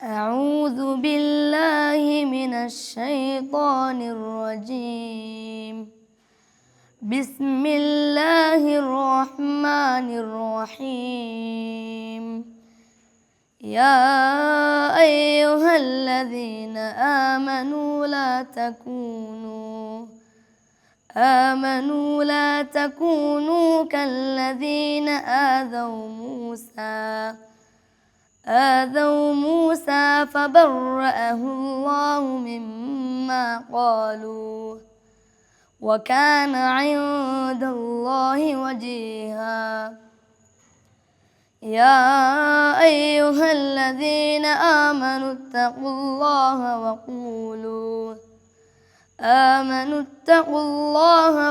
أعوذ بالله من الشيطان الرجيم. بسم الله الرحمن الرحيم. يا أيها الذين آمنوا لا تكونوا كالذين آذوا موسى فبرأه الله مما قالوا وكان عند الله وجيها. يا أيها الذين آمنوا اتقوا الله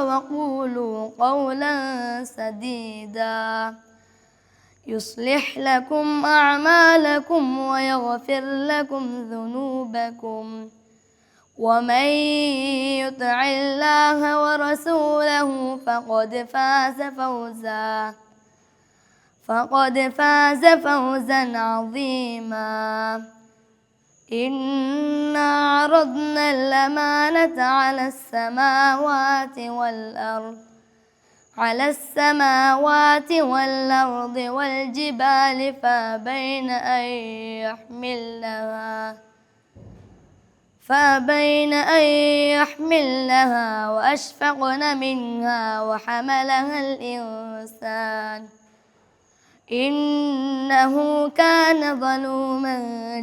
وقولوا قولا سديدا يصلح لكم أعمالكم ويغفر لكم ذنوبكم ومن يطع الله ورسوله فقد فاز فوزا عظيما. إنا عرضنا الأمانة على السماوات والأرض والجبال فأبين أن يحملنها وأشفقن منها وحملها الإنسان إنه كان ظلوما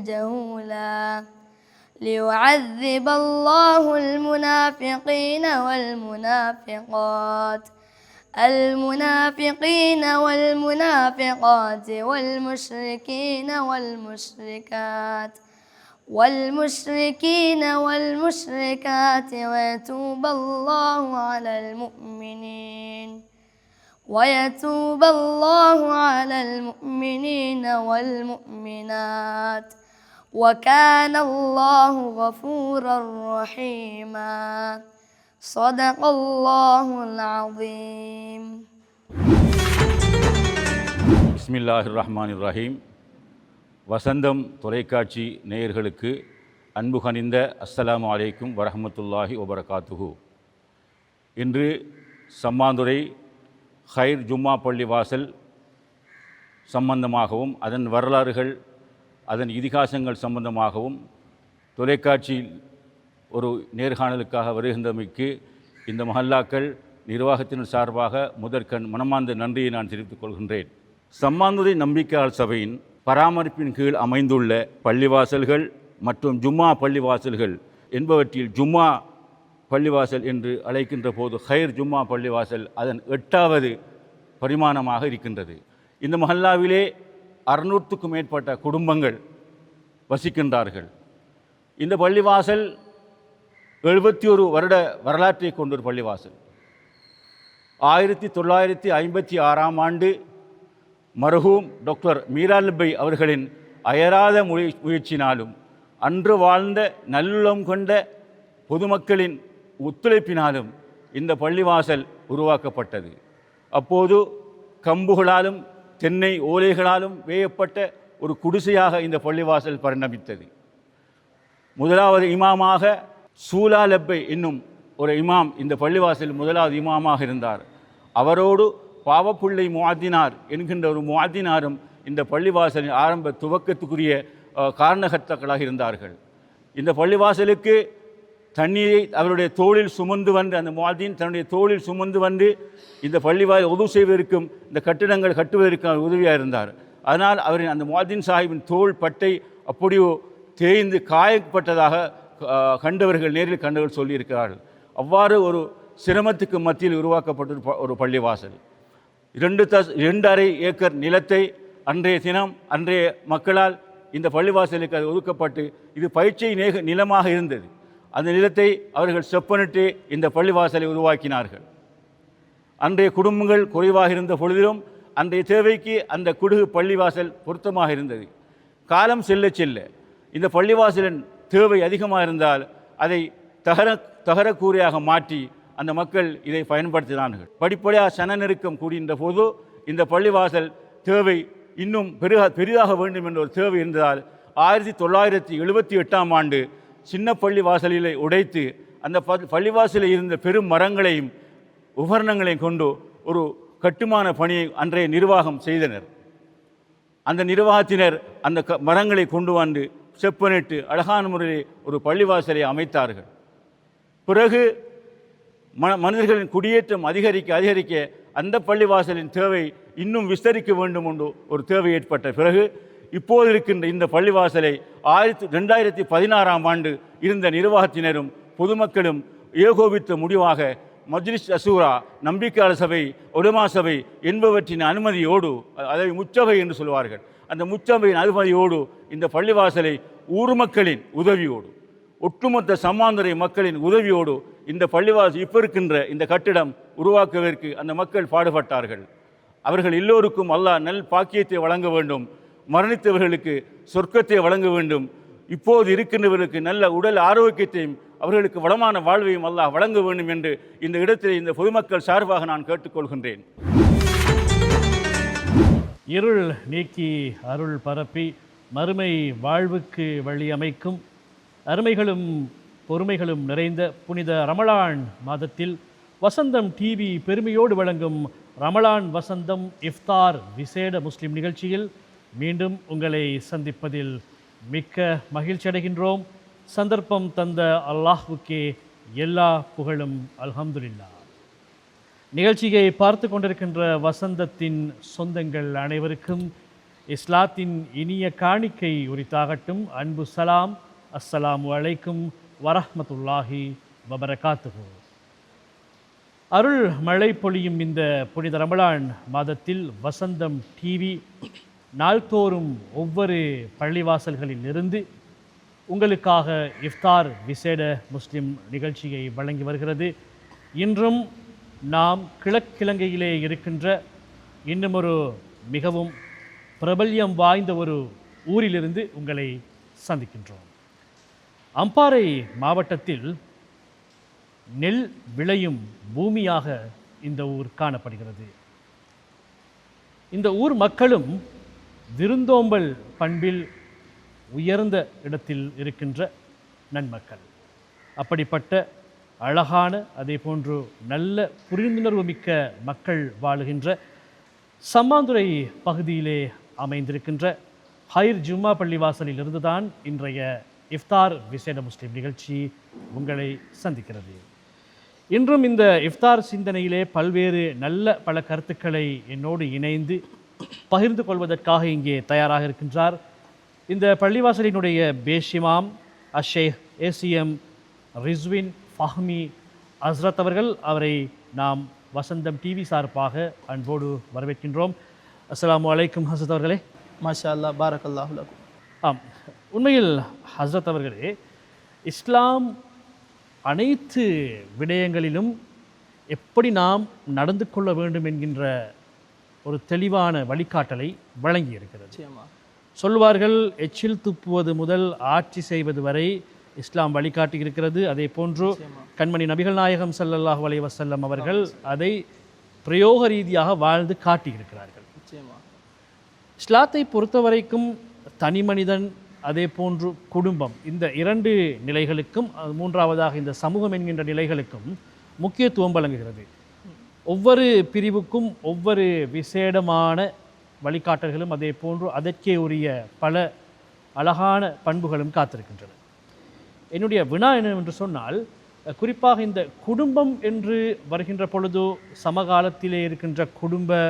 جهولا. ليعذب الله المنافقين والمنافقات والمشركات ويتوب الله على المؤمنين والمؤمنات وكان الله غفورا رحيما. صدق الله العظيم. பிஸ்மில்லாஹிர்ரஹ்மானிர்ரஹீம். வசந்தம் தொலைக்காட்சி நேயர்களுக்கு அன்பு கனிந்த அஸ்ஸலாமு அலைக்கும் வரஹ்மத்துல்லாஹி வபரகாத்துஹு. இன்று சம்மாந்துறை ஹைர் ஜும்மா பள்ளி வாசல் சம்பந்தமாகவும் அதன் வரலாறுகள் அதன் இதிகாசங்கள் சம்பந்தமாகவும் தொலைக்காட்சியில் ஒரு நேர்காணலுக்காக வருகின்றமைக்கு இந்த மஹல்லாக்கள் நிர்வாகத்தின் சார்பாக மனமார்ந்த நன்றியை நான் தெரிவித்துக் கொள்கின்றேன். சம்மாந்துறை நம்பிக்கையாளர் சபையின் பராமரிப்பின் கீழ் அமைந்துள்ள பள்ளிவாசல்கள் மற்றும் ஜும்மா பள்ளிவாசல்கள் என்பவற்றில் ஜும்மா பள்ளிவாசல் என்று அழைக்கின்ற போது ஹைர் ஜும்மா பள்ளிவாசல் அதன் 8வது பரிமாணமாக இருக்கின்றது. இந்த மஹல்லாவிலே 600க்கும் மேற்பட்ட குடும்பங்கள் வசிக்கின்றார்கள். இந்த பள்ளிவாசல் 71 வருட வரலாற்றை கொண்ட ஒரு பள்ளிவாசல். 1956ஆம் ஆண்டு மர்ஹூம் டாக்டர் மீரால்பை அவர்களின் அயராத முயற்சினாலும் அன்று வாழ்ந்த நல்லுள்ளம் கொண்ட பொதுமக்களின் ஒத்துழைப்பினாலும் இந்த பள்ளிவாசல் உருவாக்கப்பட்டது. அப்போது கம்புகளாலும் தென்னை ஓலைகளாலும் வேயப்பட்ட ஒரு குடிசையாக இந்த பள்ளிவாசல் பரிணமித்தது. முதலாவது இமாமாக சூலா லப்பை என்னும் ஒரு இமாம் இந்த பள்ளிவாசல் முதலாவது இமாமாக இருந்தார். அவரோடு பாவப்புள்ளை முஅத்தினார் என்கின்ற ஒரு முஅத்தினாரும் இந்த பள்ளிவாசலின் ஆரம்ப துவக்கத்துக்குரிய காரணகர்த்தாக்களாக இருந்தார்கள். இந்த பள்ளிவாசலுக்கு தண்ணீரை அவருடைய தோளில் சுமந்து வந்து அந்த முஅத்தின் தன்னுடைய தோளில் சுமந்து வந்து இந்த பள்ளிவாசல் உதவு செய்வதற்கும் இந்த கட்டிடங்கள் கட்டுவதற்கும் உதவியாக இருந்தார். அதனால் அவரின் அந்த முஅத்தின் சாஹிபின் தோள் பட்டை அப்படியோ தேய்ந்து காயப்பட்டதாக நேரில் கண்டவர்கள் சொல்லியிருக்கிறார்கள். அவ்வாறு ஒரு சிரமத்துக்கு மத்தியில் உருவாக்கப்பட்ட ஒரு பள்ளிவாசல். 2.5 ஏக்கர் நிலத்தை அன்றைய மக்களால் இந்த பள்ளிவாசலுக்கு அது ஒதுக்கப்பட்டு இது பயிற்சி நிலமாக இருந்தது. அந்த நிலத்தை அவர்கள் செப்பனிட்டு இந்த பள்ளிவாசலை உருவாக்கினார்கள். அன்றைய குடும்பங்கள் குறைவாக இருந்த பொழுதிலும் அன்றைய தேவைக்கு அந்த குடுகு பள்ளிவாசல் பொருத்தமாக இருந்தது. காலம் செல்ல செல்ல இந்த பள்ளிவாசலின் தேவை அதிகமாக இருந்தால் அதை தகரக்கூரையாக மாற்றி அந்த மக்கள் இதை பயன்படுத்தினார்கள். படிப்படியாக சன நெருக்கம் கூடுகின்ற போது இந்த பள்ளிவாசல் தேவை இன்னும் பெரிதாக வேண்டும் என்ற ஒரு தேவை இருந்ததால் 1978ஆம் ஆண்டு சின்ன பள்ளிவாசலிலே உடைத்து அந்த பள்ளிவாசலில் இருந்த பெரும் மரங்களையும் உபகரணங்களையும் கொண்டு ஒரு கட்டுமான பணியை அன்றைய நிர்வாகம் செய்தனர். அந்த நிர்வாகத்தினர் அந்த மரங்களை கொண்டு வந்து செப்பனிட்டு அழகான முறையில் ஒரு பள்ளிவாசலை அமைத்தார்கள். பிறகு மனிதர்களின் குடியேற்றம் அதிகரிக்க அந்த பள்ளிவாசலின் தேவை இன்னும் விஸ்தரிக்க வேண்டும் என்று ஒரு தேவை ஏற்பட்ட பிறகு இப்போது இருக்கின்ற இந்த பள்ளிவாசலை 2016ஆம் ஆண்டு இருந்த நிர்வாகத்தினரும் பொதுமக்களும் ஏகோபித்த முடிவாக மஜ்லிஸ் அசூரா, நம்பிக்கையாளர் சபை, உலமா சபை என்பவற்றின் அனுமதியோடு, அதை முச்சபை என்று சொல்வார்கள், அந்த முச்சபையின் அனுமதியோடு இந்த பள்ளிவாசலை ஊர் மக்களின் உதவியோடு, ஒட்டுமொத்த சமாந்தரை மக்களின் உதவியோடு இந்த பள்ளிவாசல் இப்போ இருக்கின்ற இந்த கட்டிடம் உருவாக்குவதற்கு அந்த மக்கள் பாடுபட்டார்கள். அவர்கள் எல்லோருக்கும் அல்லாஹ் நல் பாக்கியத்தை வழங்க வேண்டும், மரணித்தவர்களுக்கு சொர்க்கத்தை வழங்க வேண்டும், இப்போது இருக்கின்றவர்களுக்கு நல்ல உடல் ஆரோக்கியத்தையும் அவர்களுக்கு வளமான வாழ்வையும் அல்லாஹ் வழங்க வேண்டும் என்று இந்த இடத்தில் இந்த பொதுமக்கள் சார்பாக நான் கேட்டுக்கொள்கின்றேன். இருள் நீக்கி அருள் பரப்பி மறுமை வாழ்வுக்கு வழி அமைக்கும் அருமைகளும் பொறுமைகளும் நிறைந்த புனித ரமலான் மாதத்தில் வசந்தம் டிவி பெருமையோடு வழங்கும் ரமலான் வசந்தம் இஃப்தார் விசேட முஸ்லிம் நிகழ்ச்சியில் மீண்டும் உங்களை சந்திப்பதில் மிக்க மகிழ்ச்சி அடைகின்றோம். சந்தர்ப்பம் தந்த அல்லாஹ்வுக்கே எல்லா புகழும் அல்ஹம்துலில்லாஹ். நிகழ்ச்சியை பார்த்து கொண்டிருக்கின்ற வசந்தத்தின் சொந்தங்கள் அனைவருக்கும் இஸ்லாத்தின் இனிய காணிக்கை உரித்தாகட்டும். அன்பு சலாம். அஸ்ஸலாமு அலைக்கும் வரஹ்மத்துல்லாஹி வபரகாத்துஹு. அருள் மழை பொழியும் இந்த புனித ரமலான் மாதத்தில் வசந்தம் டிவி நாள்தோறும் ஒவ்வொரு பள்ளிவாசல்களில் இருந்து உங்களுக்காக இஃப்தார் விசேட முஸ்லிம் நிகழ்ச்சியை வழங்கி வருகிறது. இன்றும் நாம் கிழக்கிழங்கையிலே இருக்கின்ற இன்னும் ஒரு மிகவும் பிரபல்யம் வாய்ந்த ஒரு ஊரிலிருந்து உங்களை சந்திக்கின்றோம். அம்பாறை மாவட்டத்தில் நெல் விளையும் பூமியாக இந்த ஊர் காணப்படுகிறது. இந்த ஊர் மக்களும் விருந்தோம்பல் பண்பில் உயர்ந்த இடத்தில் இருக்கின்ற நன்மக்கள். அப்படிப்பட்ட அழகான அதே போன்று நல்ல புரிந்துணர்வு மிக்க மக்கள் வாழுகின்ற சம்மாந்துறை பகுதியிலே அமைந்திருக்கின்ற ஹைர் ஜும்மா பள்ளிவாசலில் இருந்துதான் இன்றைய இஃப்தார் விசேட முஸ்லிம் நிகழ்ச்சி உங்களை சந்திக்கிறது. இன்றும் இந்த இஃப்தார் சிந்தனையிலே பல்வேறு நல்ல பல கருத்துக்களை என்னோடு இணைந்து பகிர்ந்து கொள்வதற்காக இங்கே தயாராக இருக்கின்றார் இந்த பள்ளிவாசலினுடைய பேஷிமாம் அஷேக் ஏசிஎம் ரிஸ்வின் ஃபஹ்மி ஹஸ்ரத் அவர்கள். அவரை நாம் வசந்தம் டிவி சார்பாக அன்போடு வரவேற்கின்றோம். அஸ்ஸலாமு அலைக்கும் ஹஸ்ரத் அவர்களே. மாஷா அல்லாஹ், பாரக்கல்லாஹு லக்கும். ஆம், உண்மையில் ஹஸ்ரத் அவர்களே, இஸ்லாம் அனைத்து விடயங்களிலும் எப்படி நாம் நடந்து கொள்ள வேண்டும் என்கின்ற ஒரு தெளிவான வழிகாட்டலை வழங்கி இருக்கிறது. சொல்வார்கள், எச்சில் துப்புவது முதல் ஆட்சி செய்வது வரை இஸ்லாம் வழிகாட்டி இருக்கிறது. அதே போன்று கண்மணி நபிகள் நாயகம் ஸல்லல்லாஹு அலைஹி வஸல்லம் அவர்கள் அதை பிரயோக ரீதியாக வாழ்ந்து காட்டியிருக்கிறார்கள். இஸ்லாத்தை பொறுத்தவரைக்கும் தனி மனிதன் அதே போன்று குடும்பம், இந்த இரண்டு நிலைகளுக்கும் மூன்றாவதாக இந்த சமூகம் என்கின்ற நிலைகளுக்கும் முக்கியத்துவம் வழங்குகிறது. ஒவ்வொரு பிரிவுக்கும் ஒவ்வொரு விசேடமான வழிகாட்டல்களும் அதே போன்று அதற்கே உரிய பல அழகான பண்புகளும் காத்திருக்கின்றன. என்னுடைய வினா என்னவென்று சொன்னால், குறிப்பாக இந்த குடும்பம் என்று வருகின்ற பொழுது சமகாலத்திலே இருக்கின்ற குடும்ப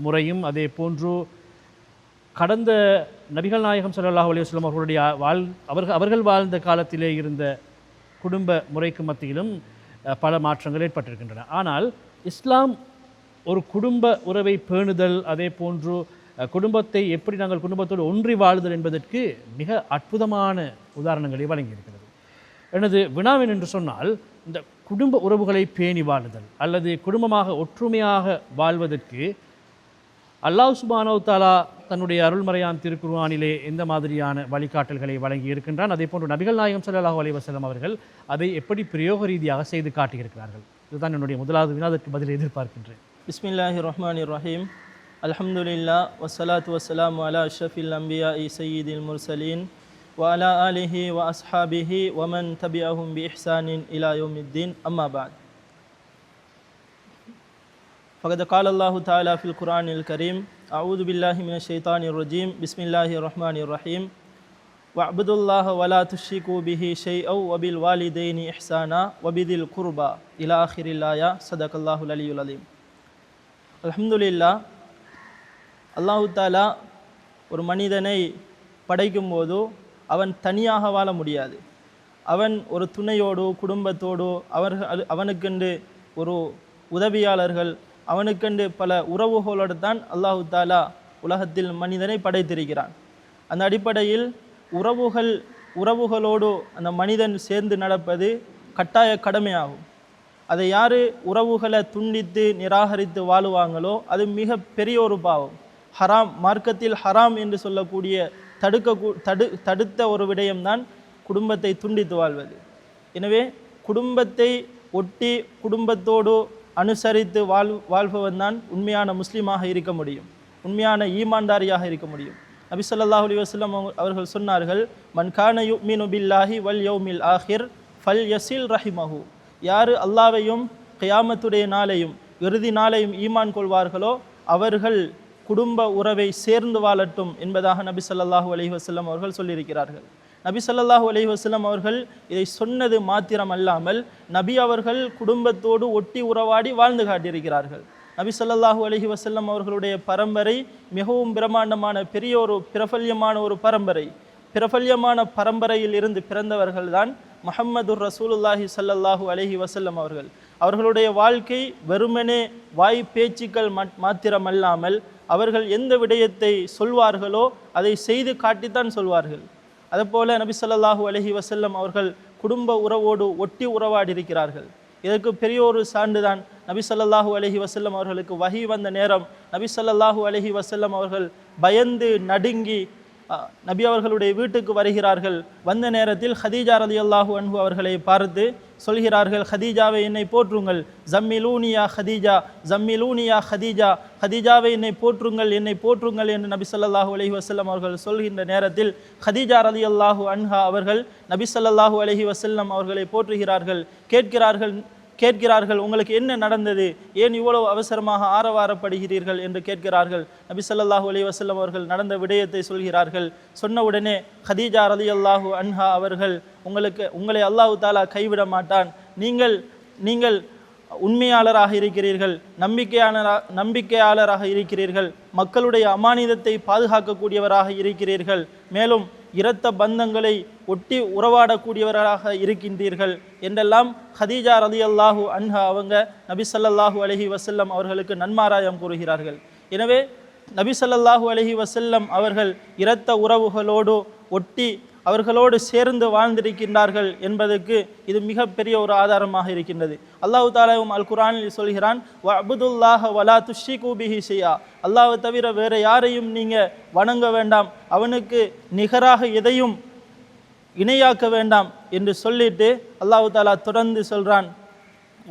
முறையும் அதே போன்று கடந்த நபிகள் நாயகம் ஸல்லல்லாஹு அலைஹி வஸல்லம் அவர்களுடைய அவர்கள் வாழ்ந்த காலத்திலே இருந்த குடும்ப முறைக்கு மத்தியிலும் பல மாற்றங்கள் ஏற்பட்டிருக்கின்றன. ஆனால் இஸ்லாம் ஒரு குடும்ப உறவை பேணுதல், அதே போன்று குடும்பத்தை எப்படி நாங்கள் குடும்பத்தோடு ஒன்றி வாழுதல் என்பதற்கு மிக அற்புதமான உதாரணங்களை வழங்கியிருக்கிறது. எனது வினாவின் என்று சொன்னால், இந்த குடும்ப உறவுகளை பேணி வாழுதல் அல்லது குடும்பமாக ஒற்றுமையாக வாழ்வதற்கு அல்லாஹ் சுப்ஹானஹு வ தஆலா தன்னுடைய அருள்மறையாம் திருக்குர்ஆனிலே எந்த மாதிரியான வழிகாட்டல்களை வழங்கி இருக்கின்றான், அதே போன்று நபிகள் நாயகம் ஸல்லல்லாஹு அலைஹி வஸல்லம் அவர்கள் அதை எப்படி பிரயோக ரீதியாக செய்து காட்டியிருக்கிறார்கள்? இதுதான் என்னுடைய முதலாவது வினாதற்கு பதிலை எதிர்பார்க்கின்றேன். பிஸ்மில்லாஹிர் ரஹ்மானிர் ரஹீம். அல்ஹம்துலில்லாஹ் வஸ்ஸலாத்து வஸ்ஸலாமு அலா அஷ்ரஃபில் அன்பியாஇ ஸய்யிதில் முர்சலீன் وعلى آله وأصحابه ومن تبعهم بإحسان إلى يوم الدين أما بعد فقد قال الله تعالى في القرآن الكريم أعوذ بالله من الشيطان الرجيم بسم الله الرحمن الرحيم وَاعْبُدُوا اللَّهَ وَلَا تُشْرِكُوا بِهِ شَيْئًا وَبِالْوَالِدَيْنِ إِحْسَانًا وَبِذِي الْقُرْبَى إلى آخر الآية صدق الله العلي العظيم. அல்ஹம்துலில்லாஹ், அல்லாஹு தாலா ஒரு மனிதனை படைக்கும் போது அவன் தனியாக வாழ முடியாது. அவன் ஒரு துணையோடு குடும்பத்தோடு அவனுக்கென்று ஒரு உதவியாளர்கள், அவனுக்கென்று பல உறவுகளோடு தான் அல்லாஹு தாலா உலகத்தில் மனிதனை படைத்திருக்கிறான். அந்த அடிப்படையில் உறவுகளோடு அந்த மனிதன் சேர்ந்து நடப்பது கட்டாய கடமையாகும். அதை யார் உறவுகளை துண்டித்து நிராகரித்து வாழுவாங்களோ அது மிக பெரிய ஒரு பாவம். ஹராம், மார்க்கத்தில் ஹராம் என்று சொல்லக்கூடிய தடுத்த ஒரு விடயம்தான் குடும்பத்தை துண்டித்து வாழ்வது. எனவே குடும்பத்தை ஒட்டி குடும்பத்தோடு அனுசரித்து வாழ்பவன் தான் உண்மையான முஸ்லீமாக இருக்க முடியும், உண்மையான ஈமான்தாரியாக இருக்க முடியும். நபி ஸல்லல்லாஹு அலைஹி வஸல்லம் அவர்கள் சொன்னார்கள், மன் கான யுமினு பில்லாஹி வல் யௌமில் ஆஹிர் ஃபல் யஸில் ரஹிமஹு. யார் அல்லாஹ்வையும் கியாமத்துடைய நாளையும் இறுதி நாளையும் ஈமான் கொள்வார்களோ அவர்கள் குடும்ப உறவை சேர்ந்து வாழட்டும் என்பதாக நபி ஸல்லல்லாஹு அலைஹி வஸல்லம் அவர்கள் சொல்லியிருக்கிறார்கள். நபி ஸல்லல்லாஹு அலைஹி வஸல்லம் அவர்கள் இதை சொன்னது மாத்திரம் அல்லாமல் நபி அவர்கள் குடும்பத்தோடு ஒட்டி உறவாடி வாழ்ந்து காட்டியிருக்கிறார்கள். நபி ஸல்லல்லாஹு அலைஹி வஸல்லம் அவர்களுடைய பரம்பரை மிகவும் பிரமாண்டமான பெரிய ஒரு பிரபல்யமான ஒரு பரம்பரை. பிரபல்யமான பரம்பரையில் இருந்து பிறந்தவர்கள் தான் முஹம்மதுர் ரசூலுல்லாஹி ஸல்லல்லாஹு அலைஹி வஸல்லம் அவர்கள். அவர்களுடைய வாழ்க்கை வெறுமனே வாய் பேச்சுக்கள் மாத்திரமல்லாமல் அவர்கள் எந்த விடயத்தை சொல்வார்களோ அதை செய்து காட்டித்தான் சொல்வார்கள். அதுபோல நபி ஸல்லல்லாஹு அலைஹி வஸல்லம் அவர்கள் குடும்ப உறவோடு ஒட்டி உறவாடி இருக்கிறார்கள். இதற்கு பெரிய ஒரு சான்றுதான் நபி ஸல்லல்லாஹு அலைஹி வஸல்லம் அவர்களுக்கு வஹி வந்த நேரம் நபி ஸல்லல்லாஹு அலைஹி வஸல்லம் அவர்கள் பயந்து நடுங்கி நபி அவர்களுடைய வீட்டுக்கு வருகிறார்கள். வந்த நேரத்தில் ஹதீஜா ரலியல்லாஹு அன்ஹு அவர்களை பார்த்து சொல்கிறார்கள், ஹதீஜாவை என்னை போற்றுங்கள், ஜம்மிலூனியா ஹதீஜா, ஜம்மிலூனியா ஹதீஜா, ஹதீஜாவை என்னை போற்றுங்கள் என்று நபி ஸல்லல்லாஹு அலைஹி வஸல்லம் அவர்கள் சொல்கின்ற நேரத்தில் ஹதீஜா ரலியல்லாஹு அன்ஹா அவர்கள் நபி ஸல்லல்லாஹு அலைஹி வஸல்லம் அவர்களை போற்றுகிறார்கள். கேட்கிறார்கள், உங்களுக்கு என்ன நடந்தது, ஏன் இவ்வளவு அவசரமாக ஆரவாரப்படுகிறீர்கள் என்று கேட்கிறார்கள். நபி ஸல்லல்லாஹு அலைஹி வஸல்லம் அவர்கள் நடந்த விடயத்தை சொல்கிறார்கள். சொன்ன உடனே ஹதீஜா ரலியல்லாஹு அன்ஹா அவர்கள், உங்களை அல்லாஹு தாலா கைவிட மாட்டான், நீங்கள் உண்மையாளராக இருக்கிறீர்கள், நம்பிக்கையாளராக இருக்கிறீர்கள், மக்களுடைய அமானிதத்தை பாதுகாக்கக்கூடியவராக இருக்கிறீர்கள், மேலும் இரத்த பந்தங்களை ஒட்டி உறவாடக்கூடியவராக இருக்கின்றீர்கள் என்றெல்லாம் ஹதீஜா ரலியல்லாஹு அன்ஹா அவங்க நபி ஸல்லல்லாஹு அலைஹி வஸல்லம் அவர்களுக்கு நன்மாராயம் கூறுகிறார்கள். எனவே நபி ஸல்லல்லாஹு அலைஹி வஸல்லம் அவர்கள் இரத்த உறவுகளோடு ஒட்டி அவர்களோடு சேர்ந்து வாழ்ந்திருக்கின்றார்கள் என்பதற்கு இது மிகப்பெரிய ஒரு ஆதாரமாக இருக்கின்றது. அல்லாஹ் தஆலாவும் அல் குர்ஆனில் சொல்கிறான், வஅபுதுல்லாஹ வலா துஷ்ரிகு பிஹி ஷைஆ. அல்லாஹ்வை தவிர வேறு யாரையும் நீங்கள் வணங்க வேண்டாம், அவனுக்கு நிகராக எதையும் இணையாக்க வேண்டாம் என்று சொல்லிட்டு அல்லாஹ் தஆலா தொடர்ந்து சொல்கிறான்,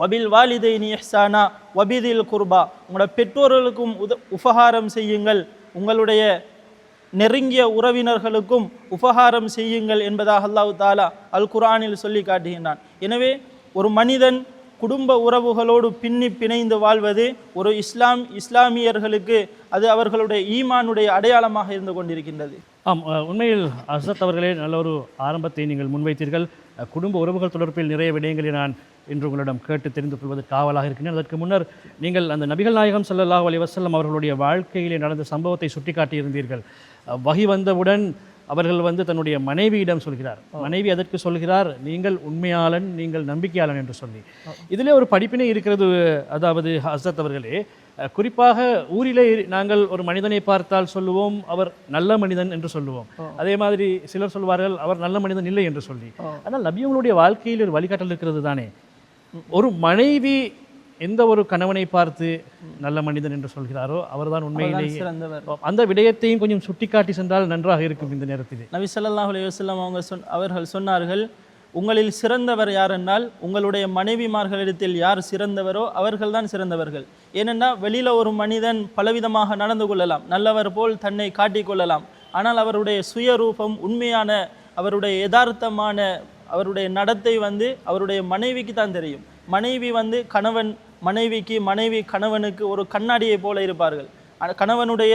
வபில் வாலிதைனி இஹ்சானா வபிதில் குர்பா. உங்களோட பெற்றோர்களுக்கும் உபகாரம் செய்யுங்கள், உங்களுடைய நெருங்கிய உறவினர்களுக்கும் உபகாரம் செய்யுங்கள் என்பதாக அல்லாஹ் தஆலா அல் குர்ஆனில் சொல்லி காட்டுகின்றான். எனவே ஒரு மனிதன் குடும்ப உறவுகளோடு பிணைந்து வாழ்வது ஒரு இஸ்லாமியர்களுக்கு அது அவர்களுடைய ஈமானுடைய அடையாளமாக இருந்து கொண்டிருக்கின்றது. ஆம், உண்மையில் ஹஸ்ரத் அவர்களே நல்ல ஒரு ஆரம்பத்தை நீங்கள் முன்வைத்தீர்கள். குடும்ப உறவுகள் தொடர்பில் நிறைய விடயங்களை நான் இன்று உங்களிடம் கேட்டு தெரிந்து கொள்வதற்கு ஆவலாக இருக்கின்றேன். அதற்கு முன்னர் நீங்கள் அந்த நபிகள் நாயகம் ஸல்லல்லாஹு அலைஹி வஸல்லம் அவர்களுடைய வாழ்க்கையிலே நடந்த சம்பவத்தை சுட்டிக்காட்டியிருந்தீர்கள். வஹி வந்தவுடன் அவர்கள் தன்னுடைய மனைவியிடம் சொல்கிறார். மனைவி அதற்கு சொல்கிறார், நீங்கள் உண்மையாளன், நீங்கள் நம்பிக்கையாளன் என்று சொல்லி. இதிலே ஒரு படிப்பினை இருக்கிறது. அதாவது ஹஸ்ரத் அவர்களே, குறிப்பாக ஊரிலே நாங்கள் ஒரு மனிதனை பார்த்தால் சொல்லுவோம் அவர் நல்ல மனிதன் என்று சொல்லுவோம். அதே மாதிரி சிலர் சொல்வார்கள் அவர் நல்ல மனிதன் இல்லை என்று சொல்லி. ஆனால் நபியவங்களுடைய வாழ்க்கையில் ஒரு வழிகாட்டல் இருக்கிறது தானே. ஒரு மனைவி எந்த ஒரு கணவனை பார்த்து நல்ல மனிதன் என்று சொல்கிறாரோ அவர்தான் உண்மையிலேயே அந்த விடயத்தையும் கொஞ்சம் சுட்டிக்காட்டி சென்றால் நன்றாக இருக்கும். இந்த நேரத்தில் நபி ஸல்லல்லாஹு அலைஹி வஸல்லம் அவர்கள் சொன்னார்கள், உங்களில் சிறந்தவர் யார் என்றால் உங்களுடைய மனைவிமார்களிடத்தில் யார் சிறந்தவரோ அவர்கள்தான் சிறந்தவர்கள். ஏனென்றால் வெளியில் ஒரு மனிதன் பலவிதமாக நடந்து கொள்ளலாம், நல்லவர் போல் தன்னை காட்டிக்கொள்ளலாம். ஆனால் அவருடைய சுயரூபம் உண்மையான அவருடைய யதார்த்தமான அவருடைய நடத்தை வந்து அவருடைய மனைவிக்கு தான் தெரியும். மனைவி வந்து கணவன் மனைவிக்கு, மனைவி கணவனுக்கு ஒரு கண்ணாடியை போல இருப்பார்கள். கணவனுடைய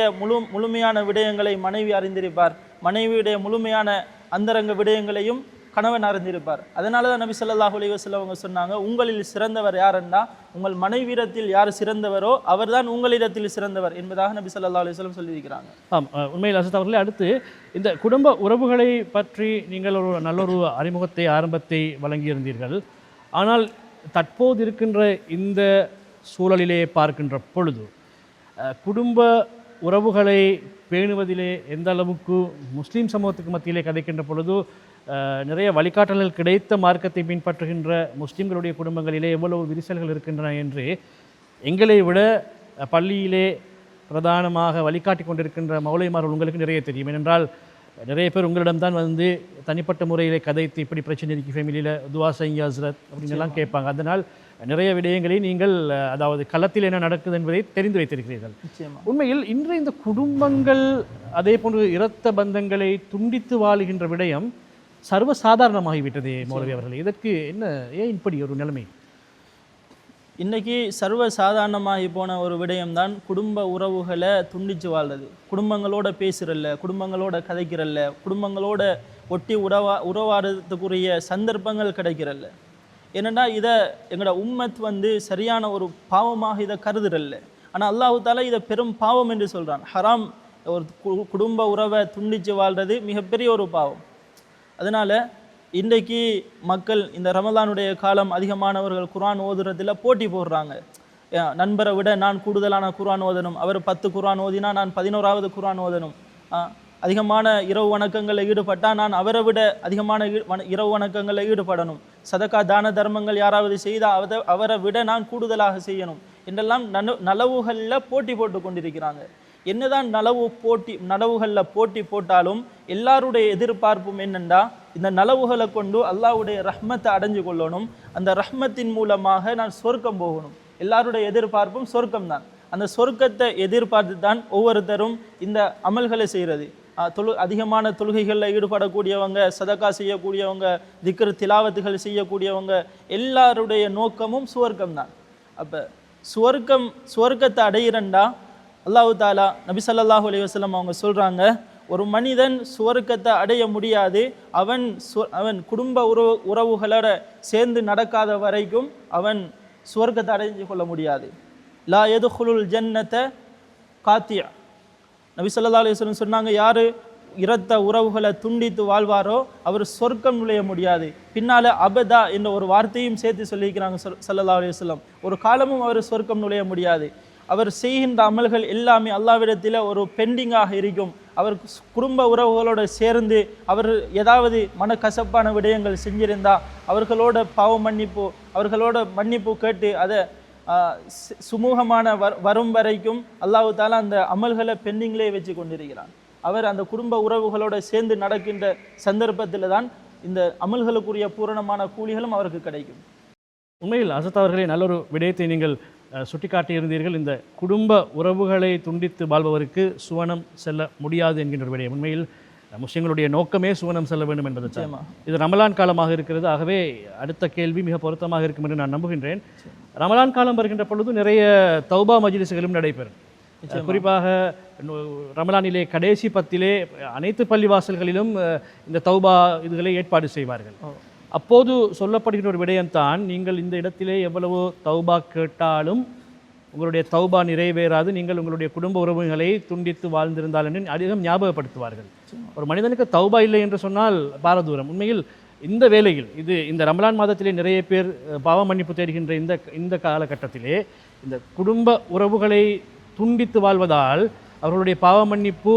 முழுமையான விடயங்களை மனைவி அறிந்திருப்பார், மனைவியுடைய முழுமையான அந்தரங்க விடயங்களையும் கணவன் அறிந்திருப்பார். அதனால தான் நபி ஸல்லல்லாஹு அலைஹி வஸல்லம் அவங்க சொன்னாங்க, உங்களில் சிறந்தவர் யாருன்னா உங்கள் மனைவியிடத்தில் யார் சிறந்தவரோ அவர்தான் உங்களிடத்தில் சிறந்தவர் என்பதாக நபி ஸல்லல்லாஹு அலைஹி வஸல்லம் சொல்லியிருக்கிறாங்க. உண்மையில் ஹஸரத் அவர்களே, அடுத்து இந்த குடும்ப உறவுகளை பற்றி நீங்கள் ஒரு நல்லொரு அறிமுகத்தை ஆரம்பத்தை வழங்கியிருந்தீர்கள். ஆனால் தற்போது இருக்கின்ற இந்த சூழலிலே பார்க்கின்ற பொழுது குடும்ப உறவுகளை பேணுவதிலே எந்த அளவுக்கு முஸ்லீம் சமூகத்துக்கு மத்தியிலே கதைக்கின்ற பொழுது நிறைய வழிகாட்டல்கள் கிடைத்த மார்க்கத்தை பின்பற்றுகின்ற முஸ்லீம்களுடைய குடும்பங்களிலே எவ்வளவு விரிசல்கள் இருக்கின்றன என்று எங்களை விட பள்ளியிலே பிரதானமாக வழிகாட்டி கொண்டிருக்கின்ற மௌலைமார்கள் உங்களுக்கு நிறைய தெரியும். ஏனென்றால் நிறைய பேர் உங்களிடம்தான் வந்து தனிப்பட்ட முறையிலே கதைத்து இப்படி பிரச்சனை இருக்கு ஃபேமிலியில் துவா செய்யுங்க ஹஸ்ரத் அப்படின்னு எல்லாம் கேட்பாங்க. அதனால் நிறைய விடயங்களை நீங்கள் அதாவது களத்தில் என்ன நடக்குது என்பதை தெரிந்து வைத்திருக்கிறீர்கள். உண்மையில் இன்று இந்த குடும்பங்கள் அதே போன்று இரத்த பந்தங்களை துண்டித்து வாழுகின்ற விடயம் சர்வசாதாரணமாகிவிட்டது மௌலவி அவர்கள். இதற்கு என்ன, ஏன் இப்படி ஒரு நிலைமை? இன்றைக்கி சர்வசாதாரணமாகி போன ஒரு விடயம்தான் குடும்ப உறவுகளை துண்டித்து வாழ்றது. குடும்பங்களோட பேசுகிறல்ல, குடும்பங்களோட கதைக்கிறல்ல, குடும்பங்களோட ஒட்டி உறவாடுறதுக்குரிய சந்தர்ப்பங்கள் கிடைக்கிறல்ல. ஏன்னா இதை எங்களோட உம்மத் வந்து சரியான ஒரு பாவமாக இதை கருதுறல்ல. ஆனால் அல்லாஹு தாலா இதை பெரும் பாவம் என்று சொல்கிறான். ஹராம், ஒரு குடும்ப உறவை துண்டித்து வாழ்கிறது மிகப்பெரிய ஒரு பாவம். அதனால் இன்றைக்கு மக்கள் இந்த ரமலானுடைய காலம் அதிகமானவர்கள் குர்ஆன் ஓதுறதில் போட்டி போடுறாங்க. நண்பரை விட நான் கூடுதலான குர்ஆன் ஓதணும், அவர் 10 குர்ஆன் ஓதினா நான் 11வது குர்ஆன் ஓதணும், அதிகமான இரவு வணக்கங்களில் ஈடுபட்டால் நான் அவரை விட அதிகமான இரவு வணக்கங்களில் ஈடுபடணும், சதக்கா தான தர்மங்கள் யாராவது செய்தால் அவரை விட நான் கூடுதலாக செய்யணும் என்றெல்லாம் நலவுகளில் போட்டி போட்டு கொண்டிருக்கிறாங்க. என்னதான் நலவுகளில் போட்டி போட்டாலும் எல்லாருடைய எதிர்பார்ப்பும் என்னென்னா இந்த நலவுகளை கொண்டு அல்லாஹ்வுடைய ரஹ்மத்தை அடைஞ்சு கொள்ளணும், அந்த ரஹ்மத்தின் மூலமாக நான் சொர்க்கம் போகணும். எல்லாருடைய எதிர்பார்ப்பும் சொர்க்கம் தான். அந்த சொர்க்கத்தை எதிர்பார்த்து தான் ஒவ்வொருத்தரும் இந்த அமல்களை செய்கிறது. அதிகமான தொழுகைகளில் ஈடுபடக்கூடியவங்க, சதக்கா செய்யக்கூடியவங்க, திக்ர் திலாவத்துகள் செய்யக்கூடியவங்க, எல்லாருடைய நோக்கமும் சுவர்க்கம் தான். அப்போ சுவர்க்கத்தை அடையிறண்டா அல்லாஹு தாலா நபி ஸல்லல்லாஹு அலைஹி வஸல்லம் அவங்க சொல்கிறாங்க, ஒரு மனிதன் சுவர்க்கத்தை அடைய முடியாது அவன் குடும்ப உறவுகளோட சேர்ந்து நடக்காத வரைக்கும் அவன் சுவர்க்கத்தை அடைஞ்சு கொள்ள முடியாது. லா யதுகுலுல் ஜன்னத காத்தியா. நபி ஸல்லல்லாஹு அலைஹி வஸல்லம் சொன்னாங்க, யார் இரத்த உறவுகளை துண்டித்து வாழ்வாரோ அவர் சொர்க்கம் நுழைய முடியாது. பின்னால் அபதா என்ற ஒரு வார்த்தையும் சேர்த்து சொல்லியிருக்கிறாங்க ஸல்லல்லாஹு அலைஹி வஸல்லம். ஒரு காலமும் அவர் சொர்க்கம் நுழைய முடியாது. அவர் செய்கின்ற அமல்கள் எல்லாமே அல்லாஹ்விடத்தில் ஒரு பெண்டிங்காக இருக்கும். அவர் குடும்ப உறவுகளோடு சேர்ந்து அவர் ஏதாவது மனக்கசப்பான விடயங்கள் செஞ்சிருந்தால் அவர்களோட அவர்களோட மன்னிப்பு கேட்டு அதை சுமூகமான வரும் வரைக்கும் அல்லாஹ் தாலா அந்த அமல்களை பெண்டிங்லேயே வச்சு கொண்டிருக்கிறான். அவர் அந்த குடும்ப உறவுகளோடு சேர்ந்து நடக்கின்ற சந்தர்ப்பத்தில் தான் இந்த அமல்களுக்குரிய பூரணமான கூலிகளும் அவருக்கு கிடைக்கும். உண்மையில் ஹஸரத் அவர்களே, நல்லொரு விடயத்தை நீங்கள் சுட்டிக்காட்டியிருந்தீர்கள். இந்த குடும்ப உறவுகளை துண்டித்து வாழ்பவருக்கு சுவனம் செல்ல முடியாது என்கின்ற விடயம். உண்மையில் முஸ்லிம்களுடைய நோக்கமே சுவனம் செல்ல வேண்டும் என்பது. இது ரமலான் காலமாக இருக்கிறது. ஆகவே அடுத்த கேள்வி மிக பொருத்தமாக இருக்கும் என்று நான் நம்புகின்றேன். ரமலான் காலம் வருகின்ற பொழுது நிறைய தௌபா மஜ்லிஸ்களும் நடைபெறும். குறிப்பாக ரமலானிலே கடைசி 10 அனைத்து பள்ளிவாசல்களிலும் இந்த தௌபா இதுகளை ஏற்பாடு செய்வார்கள். அப்போது சொல்லப்படுகின்ற ஒரு விடயம்தான், நீங்கள் இந்த இடத்திலே எவ்வளவு தௌபா கேட்டாலும் உங்களுடைய தௌபா நிறைவேறாது, நீங்கள் உங்களுடைய குடும்ப உறவுகளை துண்டித்து வாழ்ந்திருந்தால் என்று அதிகம் ஞாபகப்படுத்துவார்கள். ஒரு மனிதனுக்கு தௌபா இல்லை என்று சொன்னால் பாரதூரம். உண்மையில் இந்த வேளையில் இந்த ரமலான் மாதத்திலே நிறைய பேர் பாவ மன்னிப்பு தேடுகின்ற இந்த காலகட்டத்திலே இந்த குடும்ப உறவுகளை துண்டித்து வாழ்வதால் அவர்களுடைய பாவ மன்னிப்பு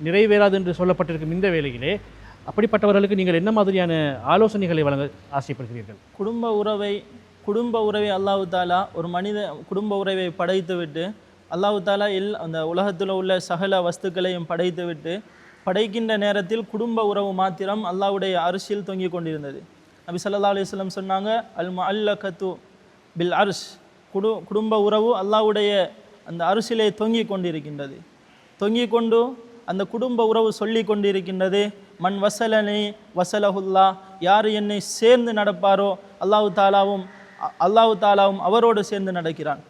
நிறைவேறாது என்று சொல்லப்பட்டிருக்கும் இந்த வேளையிலே அப்படிப்பட்டவர்களுக்கு நீங்கள் என்ன மாதிரியான ஆலோசனைகளை வழங்க ஆசைப்படுகிறீர்கள்? குடும்ப உறவை அல்லாஹு தாலா ஒரு குடும்ப உறவை படைத்து விட்டு அல்லாஹு தாலா அந்த உலகத்தில் உள்ள சகல வஸ்துக்களையும் படைத்து விட்டு படைக்கின்ற நேரத்தில் குடும்ப உறவு மாத்திரம் அல்லாஹ்வுடைய அரிசியில் தொங்கிக் கொண்டிருந்தது. நபி ஸல்லல்லாஹு அலைஹி வஸல்லம் சொன்னாங்க, அல் முஅல்லகத்து பில் அர்ஷ். குடும்ப உறவு அல்லாஹ்வுடைய அந்த அரிசிலே தொங்கிக் கொண்டிருக்கின்றது. தொங்கிக் கொண்டு அந்த குடும்ப உறவு சொல்லி கொண்டிருக்கின்றது, மன் வசலனி வசலஹுல்லா, யார் என்னை சேர்ந்து நடப்பாரோ அல்லாஹு தாலாவும் அவரோடு சேர்ந்து நடக்கிறான்.